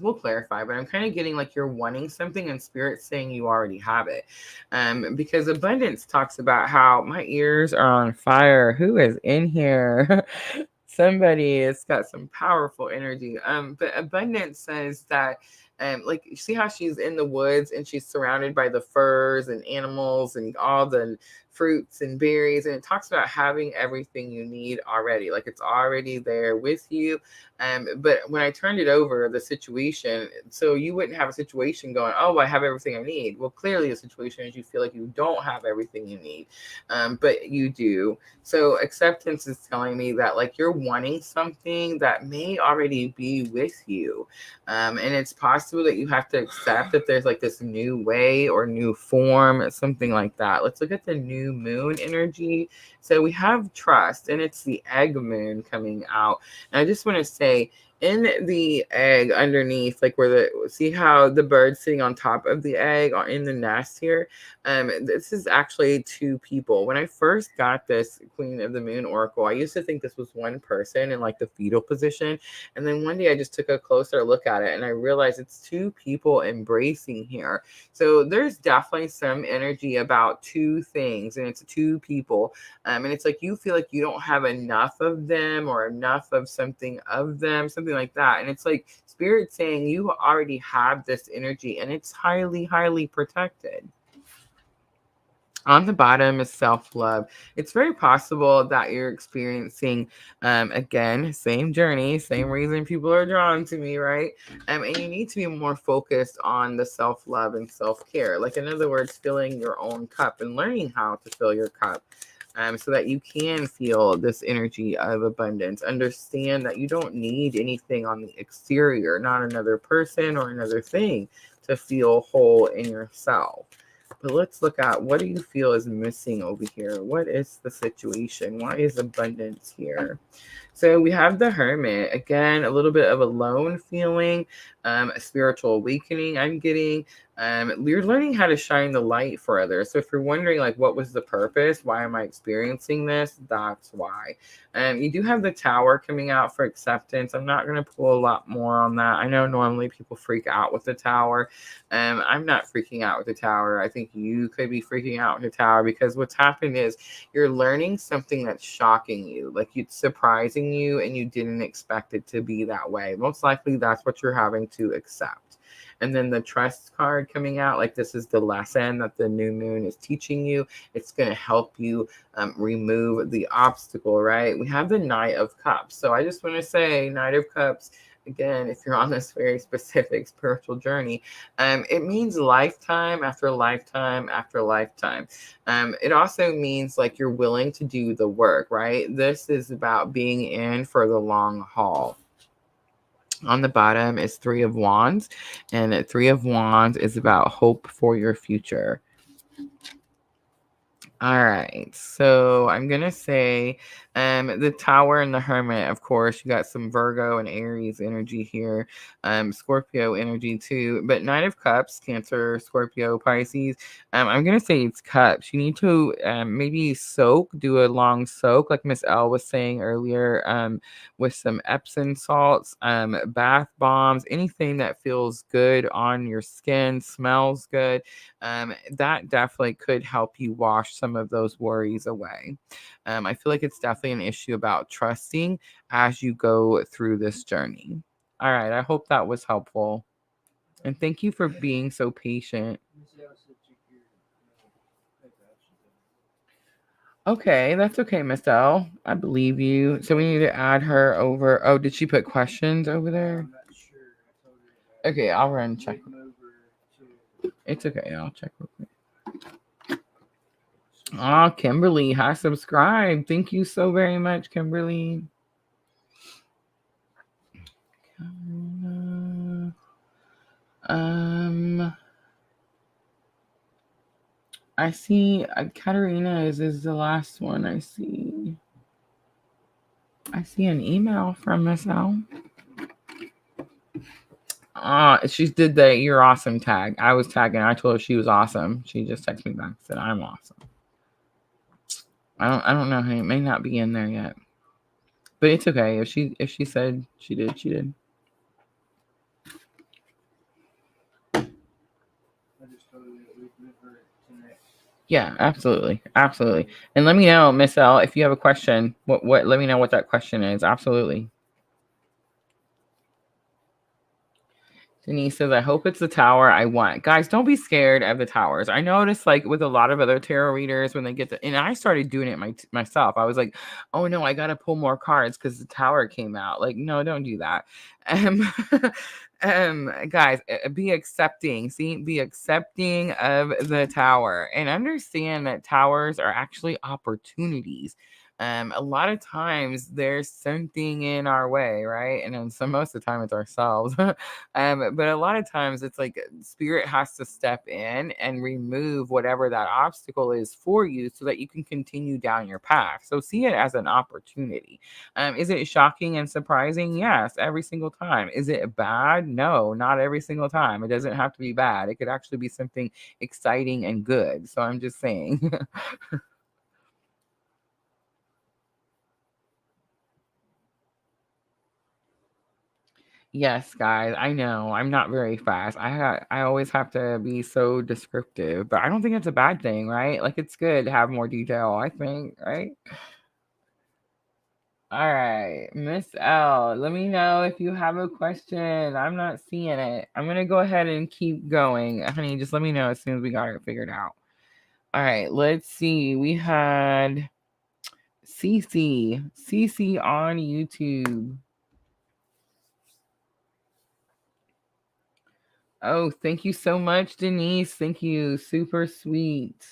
We'll clarify, but I'm kind of getting like you're wanting something and spirit saying you already have it. Because abundance talks about how my ears are on fire. Who is in here? Somebody has got some powerful energy. But abundance says that, like, you see how she's in the woods and she's surrounded by the furs and animals and all the fruits and berries, and it talks about having everything you need already, like it's already there with you. But when I turned it over, the situation, so you wouldn't have a situation going, oh, I have everything I need. Well, clearly the situation is you feel like you don't have everything you need, but you do. So acceptance is telling me that, like, you're wanting something that may already be with you. And it's possible that you have to accept that there's like this new way or new form, something like that. Let's look at the new moon energy. So we have trust, and it's the egg moon coming out. And I just want to say, in the egg underneath, like where see how the bird's sitting on top of the egg or in the nest here, this is actually two people. When I first got this Queen of the Moon Oracle, I used to think this was one person in like the fetal position, and then one day I just took a closer look at it and I realized it's two people embracing here. So there's definitely some energy about two things, and it's two people, and it's like you feel like you don't have enough of them or enough of something of them, something like that. And it's like spirit saying you already have this energy, and it's highly, highly protected. On the bottom is self-love. It's very possible that you're experiencing, again, same journey, same reason people are drawn to me, right? And you need to be more focused on the self-love and self-care. Like, in other words, filling your own cup and learning how to fill your cup. So that you can feel this energy of abundance. Understand that you don't need anything on the exterior, not another person or another thing, to feel whole in yourself. But let's look at, what do you feel is missing over here? What is the situation? Why is abundance here? So we have the Hermit. Again, a little bit of a lone feeling, a spiritual awakening I'm getting. You're learning how to shine the light for others. So if you're wondering, like, what was the purpose? Why am I experiencing this? That's why. You do have the Tower coming out for acceptance. I'm not going to pull a lot more on that. I know normally people freak out with the Tower. I'm not freaking out with the Tower. I think you could be freaking out with the Tower, because what's happened is you're learning something that's shocking you, like it's surprising you, and you didn't expect it to be that way. Most likely that's what you're having to accept. And then the trust card coming out, like this is the lesson that the new moon is teaching you. It's going to help you remove the obstacle, right? We have the Knight of Cups. So I just want to say, Knight of Cups, again, if you're on this very specific spiritual journey, it means lifetime after lifetime after lifetime. It also means like you're willing to do the work, right? This is about being in for the long haul. On the bottom is Three of Wands, and Three of Wands is about hope for your future. All right, so I'm gonna say the Tower and the Hermit. Of course, you got some Virgo and Aries energy here, Scorpio energy too. But Knight of Cups, Cancer, Scorpio, Pisces. I'm gonna say it's Cups. You need to maybe do a long soak, like Miss L was saying earlier, with some Epsom salts, bath bombs, anything that feels good on your skin, smells good. That definitely could help you wash some of those worries away. I feel like it's definitely an issue about trusting as you go through this journey. All right, I hope that was helpful. And thank you for being so patient. Okay, that's okay, Miss L. I believe you. So we need to add her over. Oh, did she put questions over there? Okay, I'll run and check. It's okay. I'll check real quick. Oh, Kimberly has subscribed. Thank you so very much, Kimberly. I see Katerina is the last one I see. I see an email from Miss L. She did the "you're awesome" tag. I was tagging. I told her she was awesome. She just texted me back and said I'm awesome. I don't know. It may not be in there yet, but it's okay. If she said she did, she did. Yeah, absolutely, absolutely. And let me know, Miss L, if you have a question. What? Let me know what that question is. Absolutely. Denise says, I hope it's the tower I want. Guys, don't be scared of the towers. I noticed, like, with a lot of other tarot readers, when they get to, and I started doing it myself. I was like, oh no, I got to pull more cards because the tower came out. Like, no, don't do that. Guys, be accepting. See, be accepting of the tower and understand that towers are actually opportunities. A lot of times there's something in our way, right? And then most of the time it's ourselves. But a lot of times it's like spirit has to step in and remove whatever that obstacle is for you so that you can continue down your path. So see it as an opportunity. Is it shocking and surprising? Yes, every single time. Is it bad? No, not every single time. It doesn't have to be bad. It could actually be something exciting and good. So I'm just saying. Yes, guys, I know. I'm not very fast. I always have to be so descriptive, but I don't think it's a bad thing, right? Like it's good to have more detail, I think, right? All right, Miss L, let me know if you have a question. I'm not seeing it. I'm gonna go ahead and keep going. Honey, just let me know as soon as we got it figured out. All right, let's see. We had Cece on YouTube. Oh, thank you so much, Denise. Thank you. Super sweet.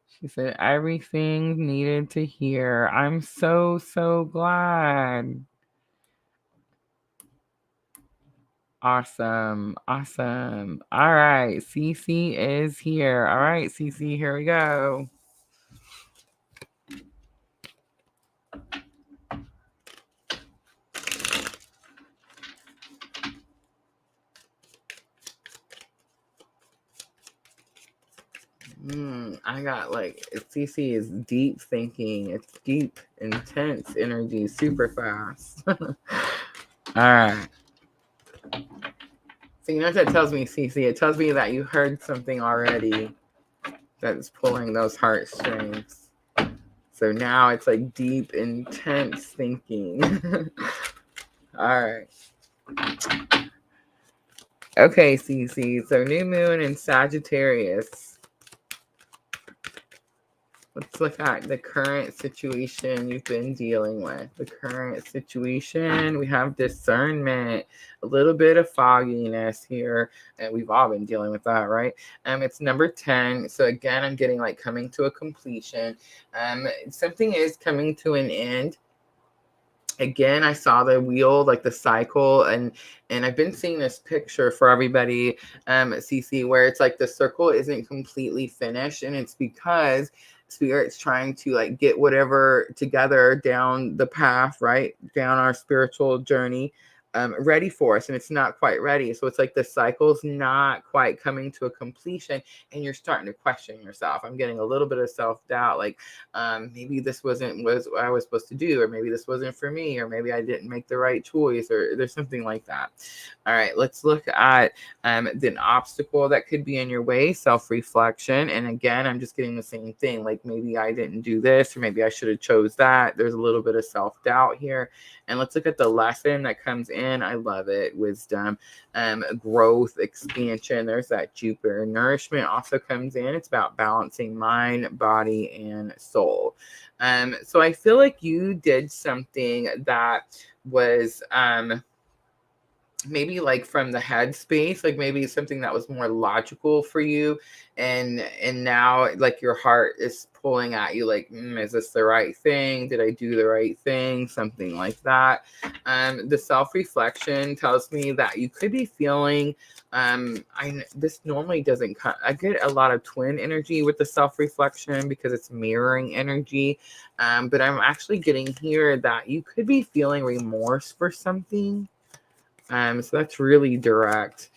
She said, everything needed to hear. I'm so, so glad. Awesome. Awesome. All right. Cece is here. All right, Cece, here we go. I got like CC is deep thinking. It's deep, intense energy, super fast. All right. So you know what that tells me, CC? It tells me that you heard something already that's pulling those heartstrings. So now it's like deep, intense thinking. All right. Okay, CC. So new moon in Sagittarius. Let's look at the current situation you've been dealing with. The current situation, we have discernment, a little bit of fogginess here, and we've all been dealing with that, right? It's number 10. So again, I'm getting like coming to a completion. Something is coming to an end. Again, I saw the wheel, like the cycle, and I've been seeing this picture for everybody, CC, where it's like the circle isn't completely finished, and it's because Spirit's trying to like get whatever together down the path, right? Down our spiritual journey, ready for us, and it's not quite ready. So it's like the cycle's not quite coming to a completion, and you're starting to question yourself. I'm getting a little bit of self-doubt, like maybe this wasn't what I was supposed to do, or maybe this wasn't for me, or maybe I didn't make the right choice, or there's something like that. All right, let's look at the obstacle that could be in your way, self-reflection. And again, I'm just getting the same thing, like maybe I didn't do this, or maybe I should have chose that. There's a little bit of self-doubt here. And let's look at the lesson that comes in. I love it. Wisdom, growth, expansion. There's that Jupiter. Nourishment also comes in. It's about balancing mind, body, and soul. So I feel like you did something that was maybe like from the head space, like maybe something that was more logical for you, and now like your heart is pulling at you, like is this the right thing, did I do the right thing, something like that. The self-reflection tells me that you could be feeling this normally doesn't come, I get a lot of twin energy with the self-reflection because it's mirroring energy, but I'm actually getting here that you could be feeling remorse for something. So that's really direct.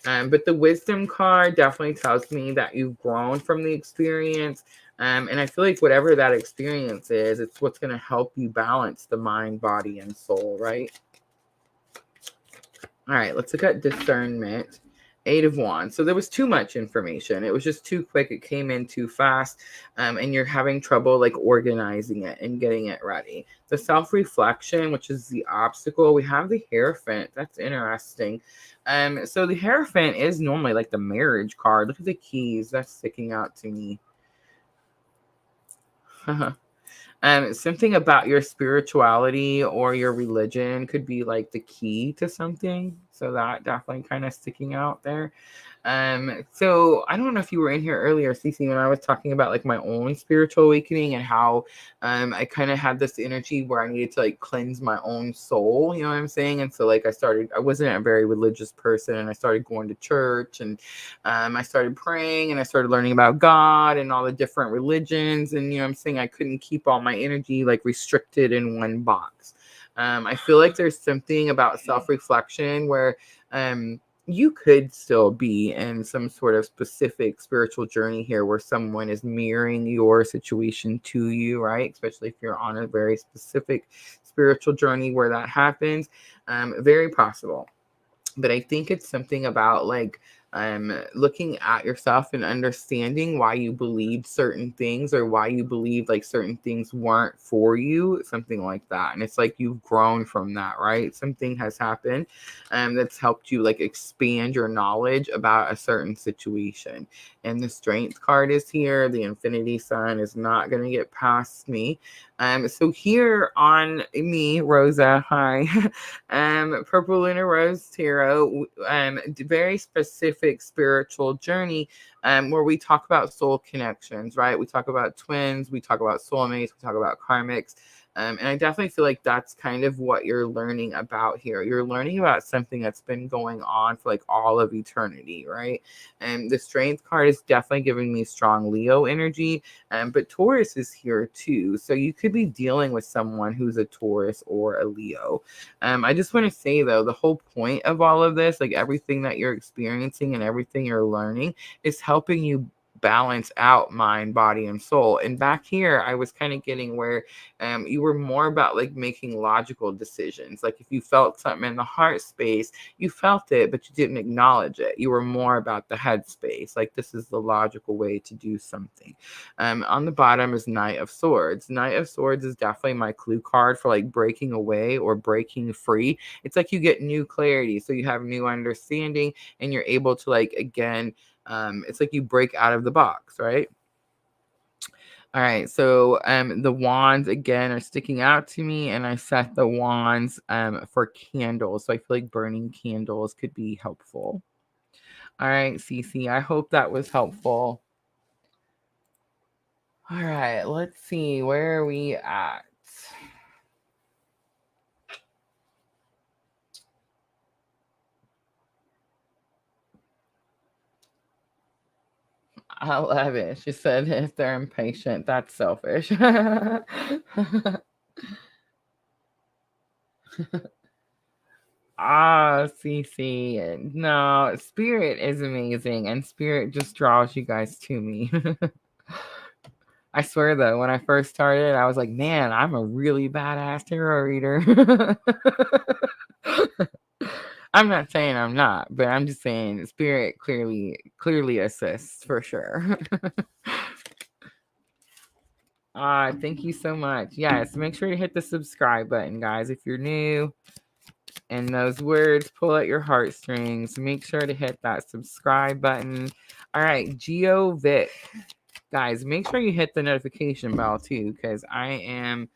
But the wisdom card definitely tells me that you've grown from the experience. And I feel like whatever that experience is, it's what's going to help you balance the mind, body, and soul, right? All right, let's look at discernment. 8 of Wands. So there was too much information. It was just too quick. It came in too fast. And you're having trouble like organizing it and getting it ready. The self-reflection, which is the obstacle. We have the Hierophant. That's interesting. So the Hierophant is normally like the marriage card. Look at the keys. That's sticking out to me. Something about your spirituality or your religion could be like the key to something. So that definitely kind of sticking out there. So I don't know if you were in here earlier, Cece, when I was talking about like my own spiritual awakening and how I kind of had this energy where I needed to like cleanse my own soul, you know what I'm saying? And so like I wasn't a very religious person, and I started going to church, and I started praying, and I started learning about God and all the different religions. And, you know what I'm saying, I couldn't keep all my energy like restricted in one box. I feel like there's something about self-reflection where you could still be in some sort of specific spiritual journey here where someone is mirroring your situation to you, right? Especially if you're on a very specific spiritual journey where that happens. Very possible. But I think it's something about like looking at yourself and understanding why you believed certain things, or why you believed like certain things weren't for you, something like that. And it's like you've grown from that, right? Something has happened that's helped you like expand your knowledge about a certain situation. And the Strength card is here. The Infinity Sign is not going to get past me. So here on me, Rosa, hi, purplelunarose tarot, very specific spiritual journey, where we talk about soul connections, right? We talk about twins, we talk about soulmates, we talk about karmics. And I definitely feel like that's kind of what you're learning about here. You're learning about something that's been going on for like all of eternity, right? And the Strength card is definitely giving me strong Leo energy, but Taurus is here too. So you could be dealing with someone who's a Taurus or a Leo. I just want to say though, the whole point of all of this, like everything that you're experiencing and everything you're learning, is helping you balance out mind, body, and soul. And back here, I was kind of getting where you were more about like making logical decisions. Like if you felt something in the heart space, you felt it, but you didn't acknowledge it. You were more about the head space. Like this is the logical way to do something. On the bottom is Knight of Swords. Knight of Swords is definitely my clue card for like breaking away or breaking free. It's like you get new clarity. So you have new understanding, and you're able to like, again, it's like you break out of the box, right? All right, so the wands again are sticking out to me, and I set the wands for candles. So I feel like burning candles could be helpful. All right, Cece, I hope that was helpful. All right, let's see, where are we at? I love it. She said if they're impatient, that's selfish. Ah, Cece. No, Spirit is amazing, and Spirit just draws you guys to me. I swear, though, when I first started, I was like, man, I'm a really badass tarot reader. I'm not saying I'm not, but I'm just saying Spirit clearly assists for sure. Thank you so much. Yes, make sure to hit the subscribe button, guys, if you're new. And those words pull at your heartstrings. Make sure to hit that subscribe button. All right, Geo Vic. Guys, make sure you hit the notification bell too, because I am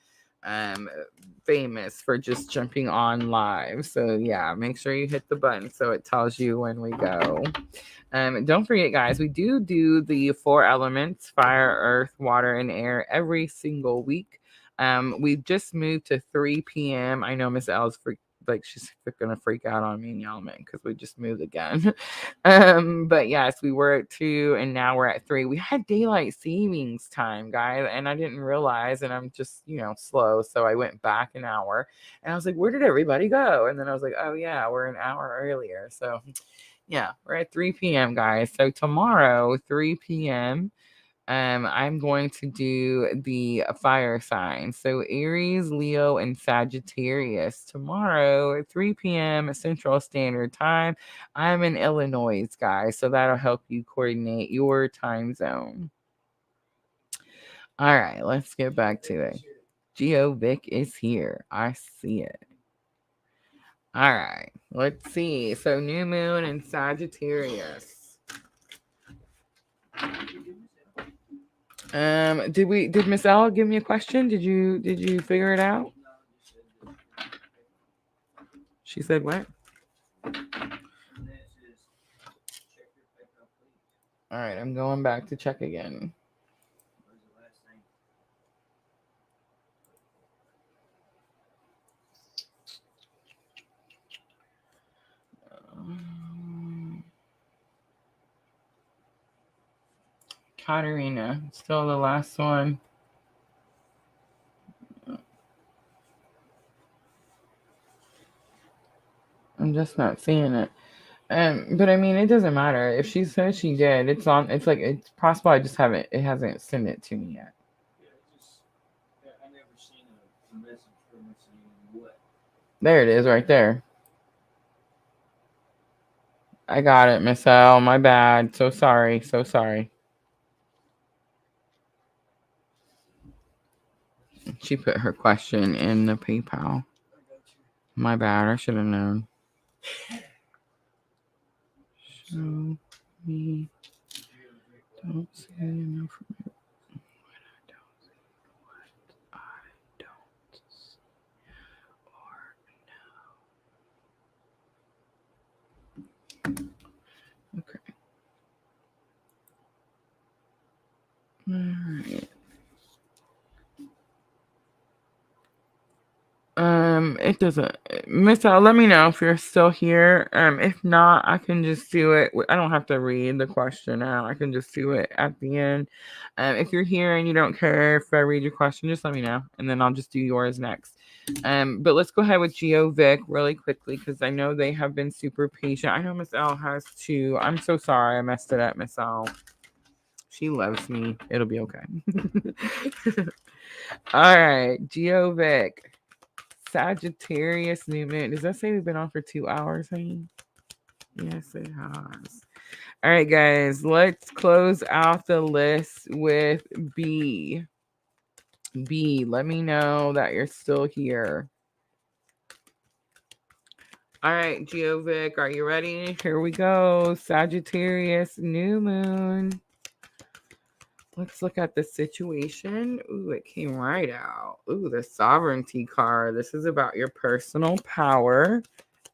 famous for just jumping on live. So yeah, make sure you hit the button so it tells you when we go. Don't forget, guys, we do the 4 elements: fire, earth, water, and air every single week. We've just moved to 3 p.m. I know Miss L's she's gonna freak out on me and yell at me because we just moved again. But yes, we were at 2 and now we're at 3. We had daylight savings time, guys, and I didn't realize, and I'm just slow, so I went back an hour and I was like, where did everybody go? And then I was like, oh yeah, we're an hour earlier. So yeah, we're at 3 p.m. guys. So tomorrow 3 p.m. I'm going to do the fire signs. So Aries, Leo, and Sagittarius tomorrow at 3 p.m. Central Standard Time. I'm in Illinois, guys, so that'll help you coordinate your time zone. All right, let's get back to it. Geo Vic is here. I see it. All right, let's see. So new moon and Sagittarius. Did Miss L give me a question? Did you figure it out? She said what? All right, I'm going back to check again. Katarina, still the last one. I'm just not seeing it. But I mean, it doesn't matter. If she says she did, it's on. It's like it's possible I just haven't. It hasn't sent it to me yet. I never seen a message from her saying what. There it is, right there. I got it, Miss L. My bad. So sorry. So sorry. She put her question in the PayPal. My bad. I should have known. Show me. Don't say enough from it. What I don't see or know. Okay. All right. It doesn't. Miss L, let me know if you're still here. If not, I can just do it. I don't have to read the question out. I can just do it at the end. If you're here and you don't care if I read your question, just let me know, and then I'll just do yours next. But let's go ahead with Geo Vic really quickly because I know they have been super patient. I know Miss L has too. I'm so sorry I messed it up, Miss L. She loves me. It'll be okay. All right, Geo Vic. Sagittarius new moon. Does that say we've been on for 2 hours, honey? Yes, it has. All right, guys, let's close out the list with B. B, let me know that you're still here. All right, Geo Vic, are you ready? Here we go. Sagittarius new moon. Let's look at the situation. Ooh, it came right out. Ooh, the sovereignty card. This is about your personal power.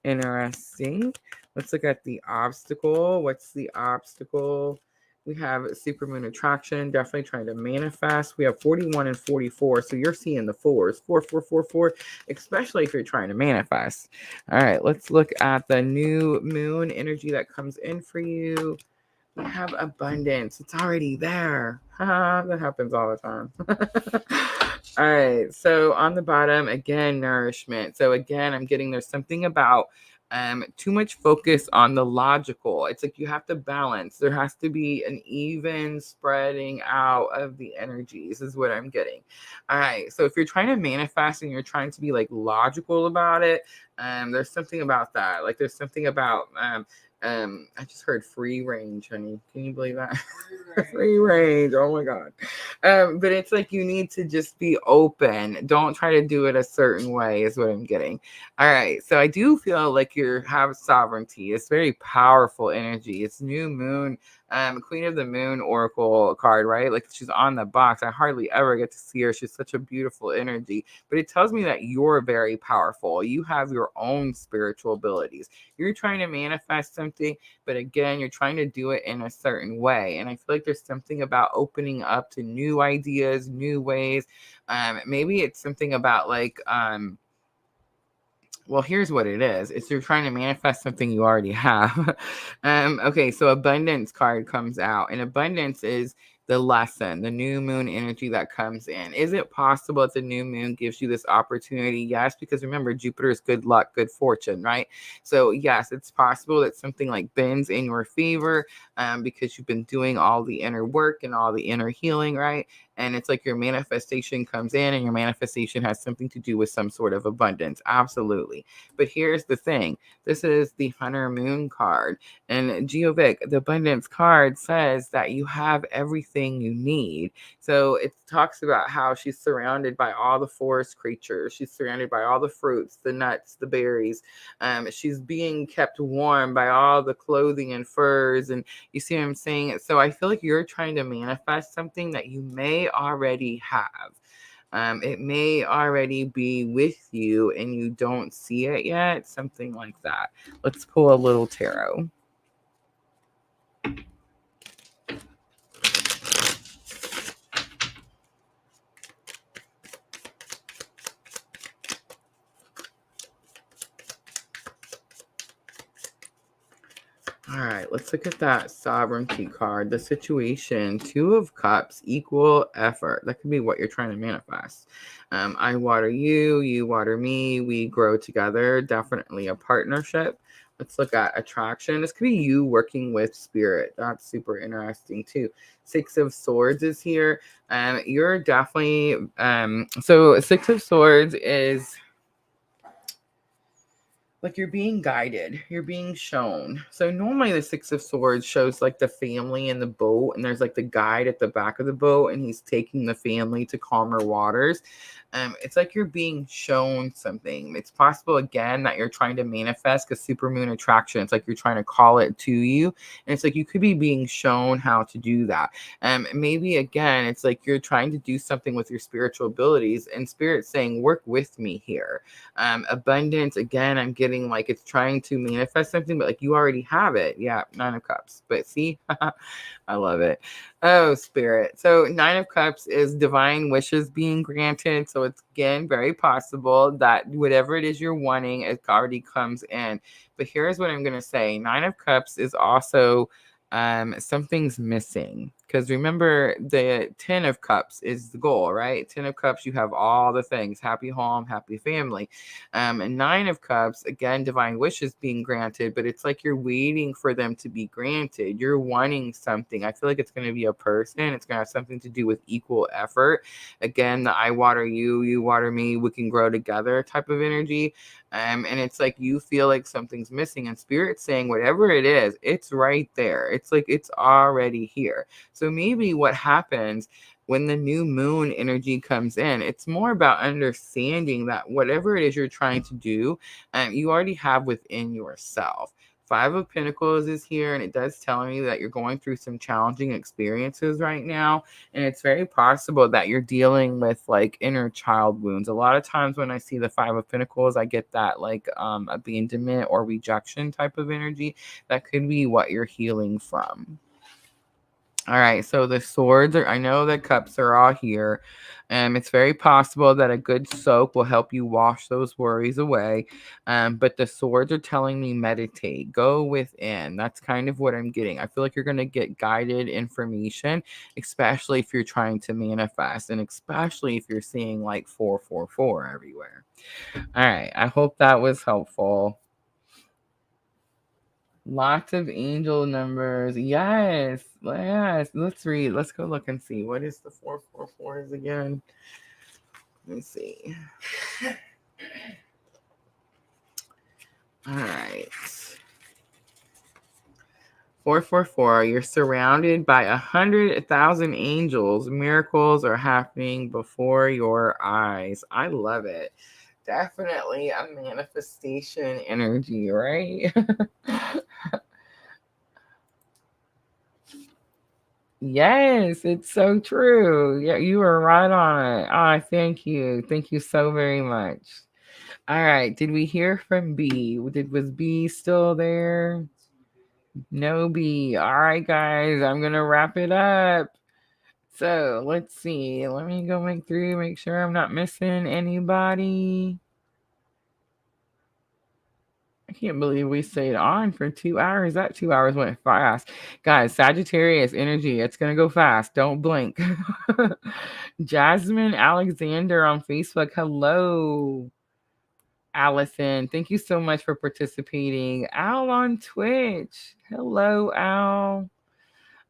Interesting. Let's look at the obstacle. What's the obstacle? We have supermoon attraction, definitely trying to manifest. We have 41 and 44, so you're seeing the 4s. 4, 4, 4, 4, especially if you're trying to manifest. All right, let's look at the new moon energy that comes in for you. have abundance. It's already there. That happens all the time. All right. So on the bottom, again, nourishment. So again, I'm getting there's something about too much focus on the logical. It's like you have to balance. There has to be an even spreading out of the energies, is what I'm getting. All right. So if you're trying to manifest and you're trying to be like logical about it, there's something about that. Like there's something about I just heard free range, honey. Can you believe that? Free range. Oh my God. But it's like you need to just be open. Don't try to do it a certain way, is what I'm getting. All right. So I do feel like you have sovereignty. It's very powerful energy. It's new moon. Queen of the Moon Oracle card, right? Like she's on the box. I hardly ever get to see her. She's such a beautiful energy, but it tells me that you're very powerful. You have your own spiritual abilities. You're trying to manifest something, but again, you're trying to do it in a certain way. And I feel like there's something about opening up to new ideas, new ways. Maybe it's something about like, well, here's what it is. It's you're trying to manifest something you already have. Okay, so abundance card comes out, and abundance is the lesson, the new moon energy that comes in. Is it possible that the new moon gives you this opportunity? Yes, because remember, Jupiter is good luck, good fortune, right? So yes, it's possible that something like bends in your favor because you've been doing all the inner work and all the inner healing, right? And it's like your manifestation comes in, and your manifestation has something to do with some sort of abundance. Absolutely. But here's the thing. This is the Hunter Moon card. And Geovic, the abundance card, says that you have everything you need. So it talks about how she's surrounded by all the forest creatures. She's surrounded by all the fruits, the nuts, the berries. She's being kept warm by all the clothing and furs. And you see what I'm saying? So I feel like you're trying to manifest something that you may already have. It may already be with you and you don't see it yet. Something like that. Let's pull a little tarot. All right, let's look at that sovereignty card. The situation, 2 of Cups, equal effort. That could be what you're trying to manifest. I water you, you water me, we grow together. Definitely a partnership. Let's look at attraction. This could be you working with spirit. That's super interesting too. 6 of Swords is here. You're definitely, so 6 of Swords is like you're being guided, you're being shown. So normally the 6 of Swords shows like the family in the boat, and there's like the guide at the back of the boat, and he's taking the family to calmer waters. It's like you're being shown something. It's possible again that you're trying to manifest a supermoon attraction. It's like you're trying to call it to you, and it's like you could be being shown how to do that. Maybe again, it's like you're trying to do something with your spiritual abilities, and spirit's saying, work with me here. Abundance, again, I'm getting like it's trying to manifest something, but like you already have it. Yeah, 9 of Cups. But see, I love it. Oh, spirit. So 9 of Cups is divine wishes being granted. So it's again very possible that whatever it is you're wanting, it already comes in. But here's what I'm going to say. 9 of Cups is also something's missing. Because remember, the 10 of Cups is the goal, right? 10 of Cups, you have all the things. Happy home, happy family. And 9 of Cups, again, divine wishes being granted, but it's like you're waiting for them to be granted. You're wanting something. I feel like it's going to be a person. It's going to have something to do with equal effort. Again, the I water you, you water me, we can grow together type of energy. And it's like you feel like something's missing, and spirit's saying whatever it is, it's right there. It's like it's already here. So maybe what happens when the new moon energy comes in, it's more about understanding that whatever it is you're trying to do, you already have within yourself. 5 of Pentacles is here, and it does tell me that you're going through some challenging experiences right now, and it's very possible that you're dealing with like inner child wounds. A lot of times when I see the 5 of Pentacles, I get that like abandonment or rejection type of energy. That could be what you're healing from. All right, so the swords are, I know the cups are all here. It's very possible that a good soak will help you wash those worries away. But the swords are telling me meditate, go within. That's kind of what I'm getting. I feel like you're going to get guided information, especially if you're trying to manifest, and especially if you're seeing like 444 everywhere. All right, I hope that was helpful. Lots of angel numbers. Yes. Yes. Let's read. Let's go look and see. What is the 444s again? Let me see. All right. 444. You're surrounded by 100,000 angels. Miracles are happening before your eyes. I love it. Definitely a manifestation energy, right? Yes, it's so true. Yeah, you are right on it. Ah, thank you. Thank you so very much. All right. Did we hear from B? Was B still there? No B. All right, guys. I'm gonna wrap it up. So let's see. Let me go make sure I'm not missing anybody. I can't believe we stayed on for 2 hours. That 2 hours went fast. Guys, Sagittarius energy, it's going to go fast. Don't blink. Jasmine Alexander on Facebook. Hello, Allison. Thank you so much for participating. Al on Twitch. Hello, Al.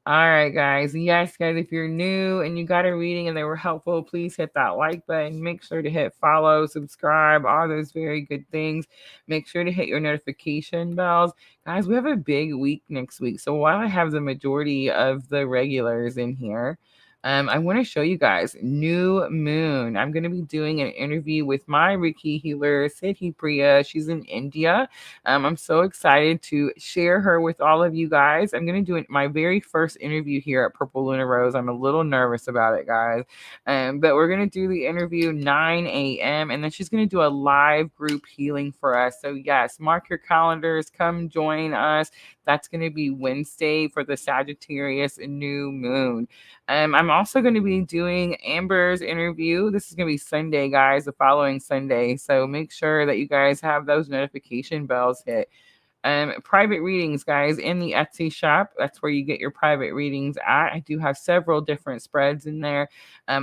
All right, guys. Yes, guys, if you're new and you got a reading and they were helpful, please hit that like button. Make sure to hit follow, subscribe, all those very good things. Make sure to hit your notification bells. Guys, we have a big week next week. So while I have the majority of the regulars in here, I want to show you guys New Moon. I'm going to be doing an interview with my Reiki healer, Siddhi Priya. She's in India. I'm so excited to share her with all of you guys. I'm going to do my very first interview here at Purple Lunar Rose. I'm a little nervous about it, guys. But we're going to do the interview 9 a.m. and then she's going to do a live group healing for us. So yes, mark your calendars. Come join us. That's going to be Wednesday for the Sagittarius new moon. I'm also going to be doing Amber's interview. This is going to be Sunday, guys, the following Sunday. So make sure that you guys have those notification bells hit. Private readings, guys, in the Etsy shop. That's where you get your private readings at. I do have several different spreads in there.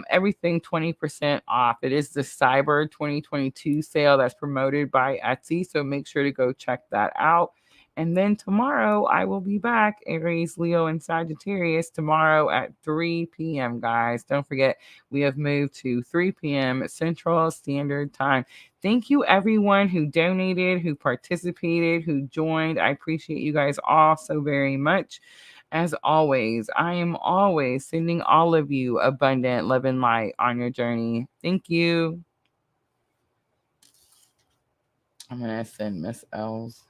Everything 20% off. It is the Cyber 2022 sale that's promoted by Etsy. So make sure to go check that out. And then tomorrow I will be back, Aries, Leo, and Sagittarius, tomorrow at 3 p.m., guys. Don't forget, we have moved to 3 p.m. Central Standard Time. Thank you, everyone who donated, who participated, who joined. I appreciate you guys all so very much. As always, I am always sending all of you abundant love and light on your journey. Thank you. I'm going to send Miss L's.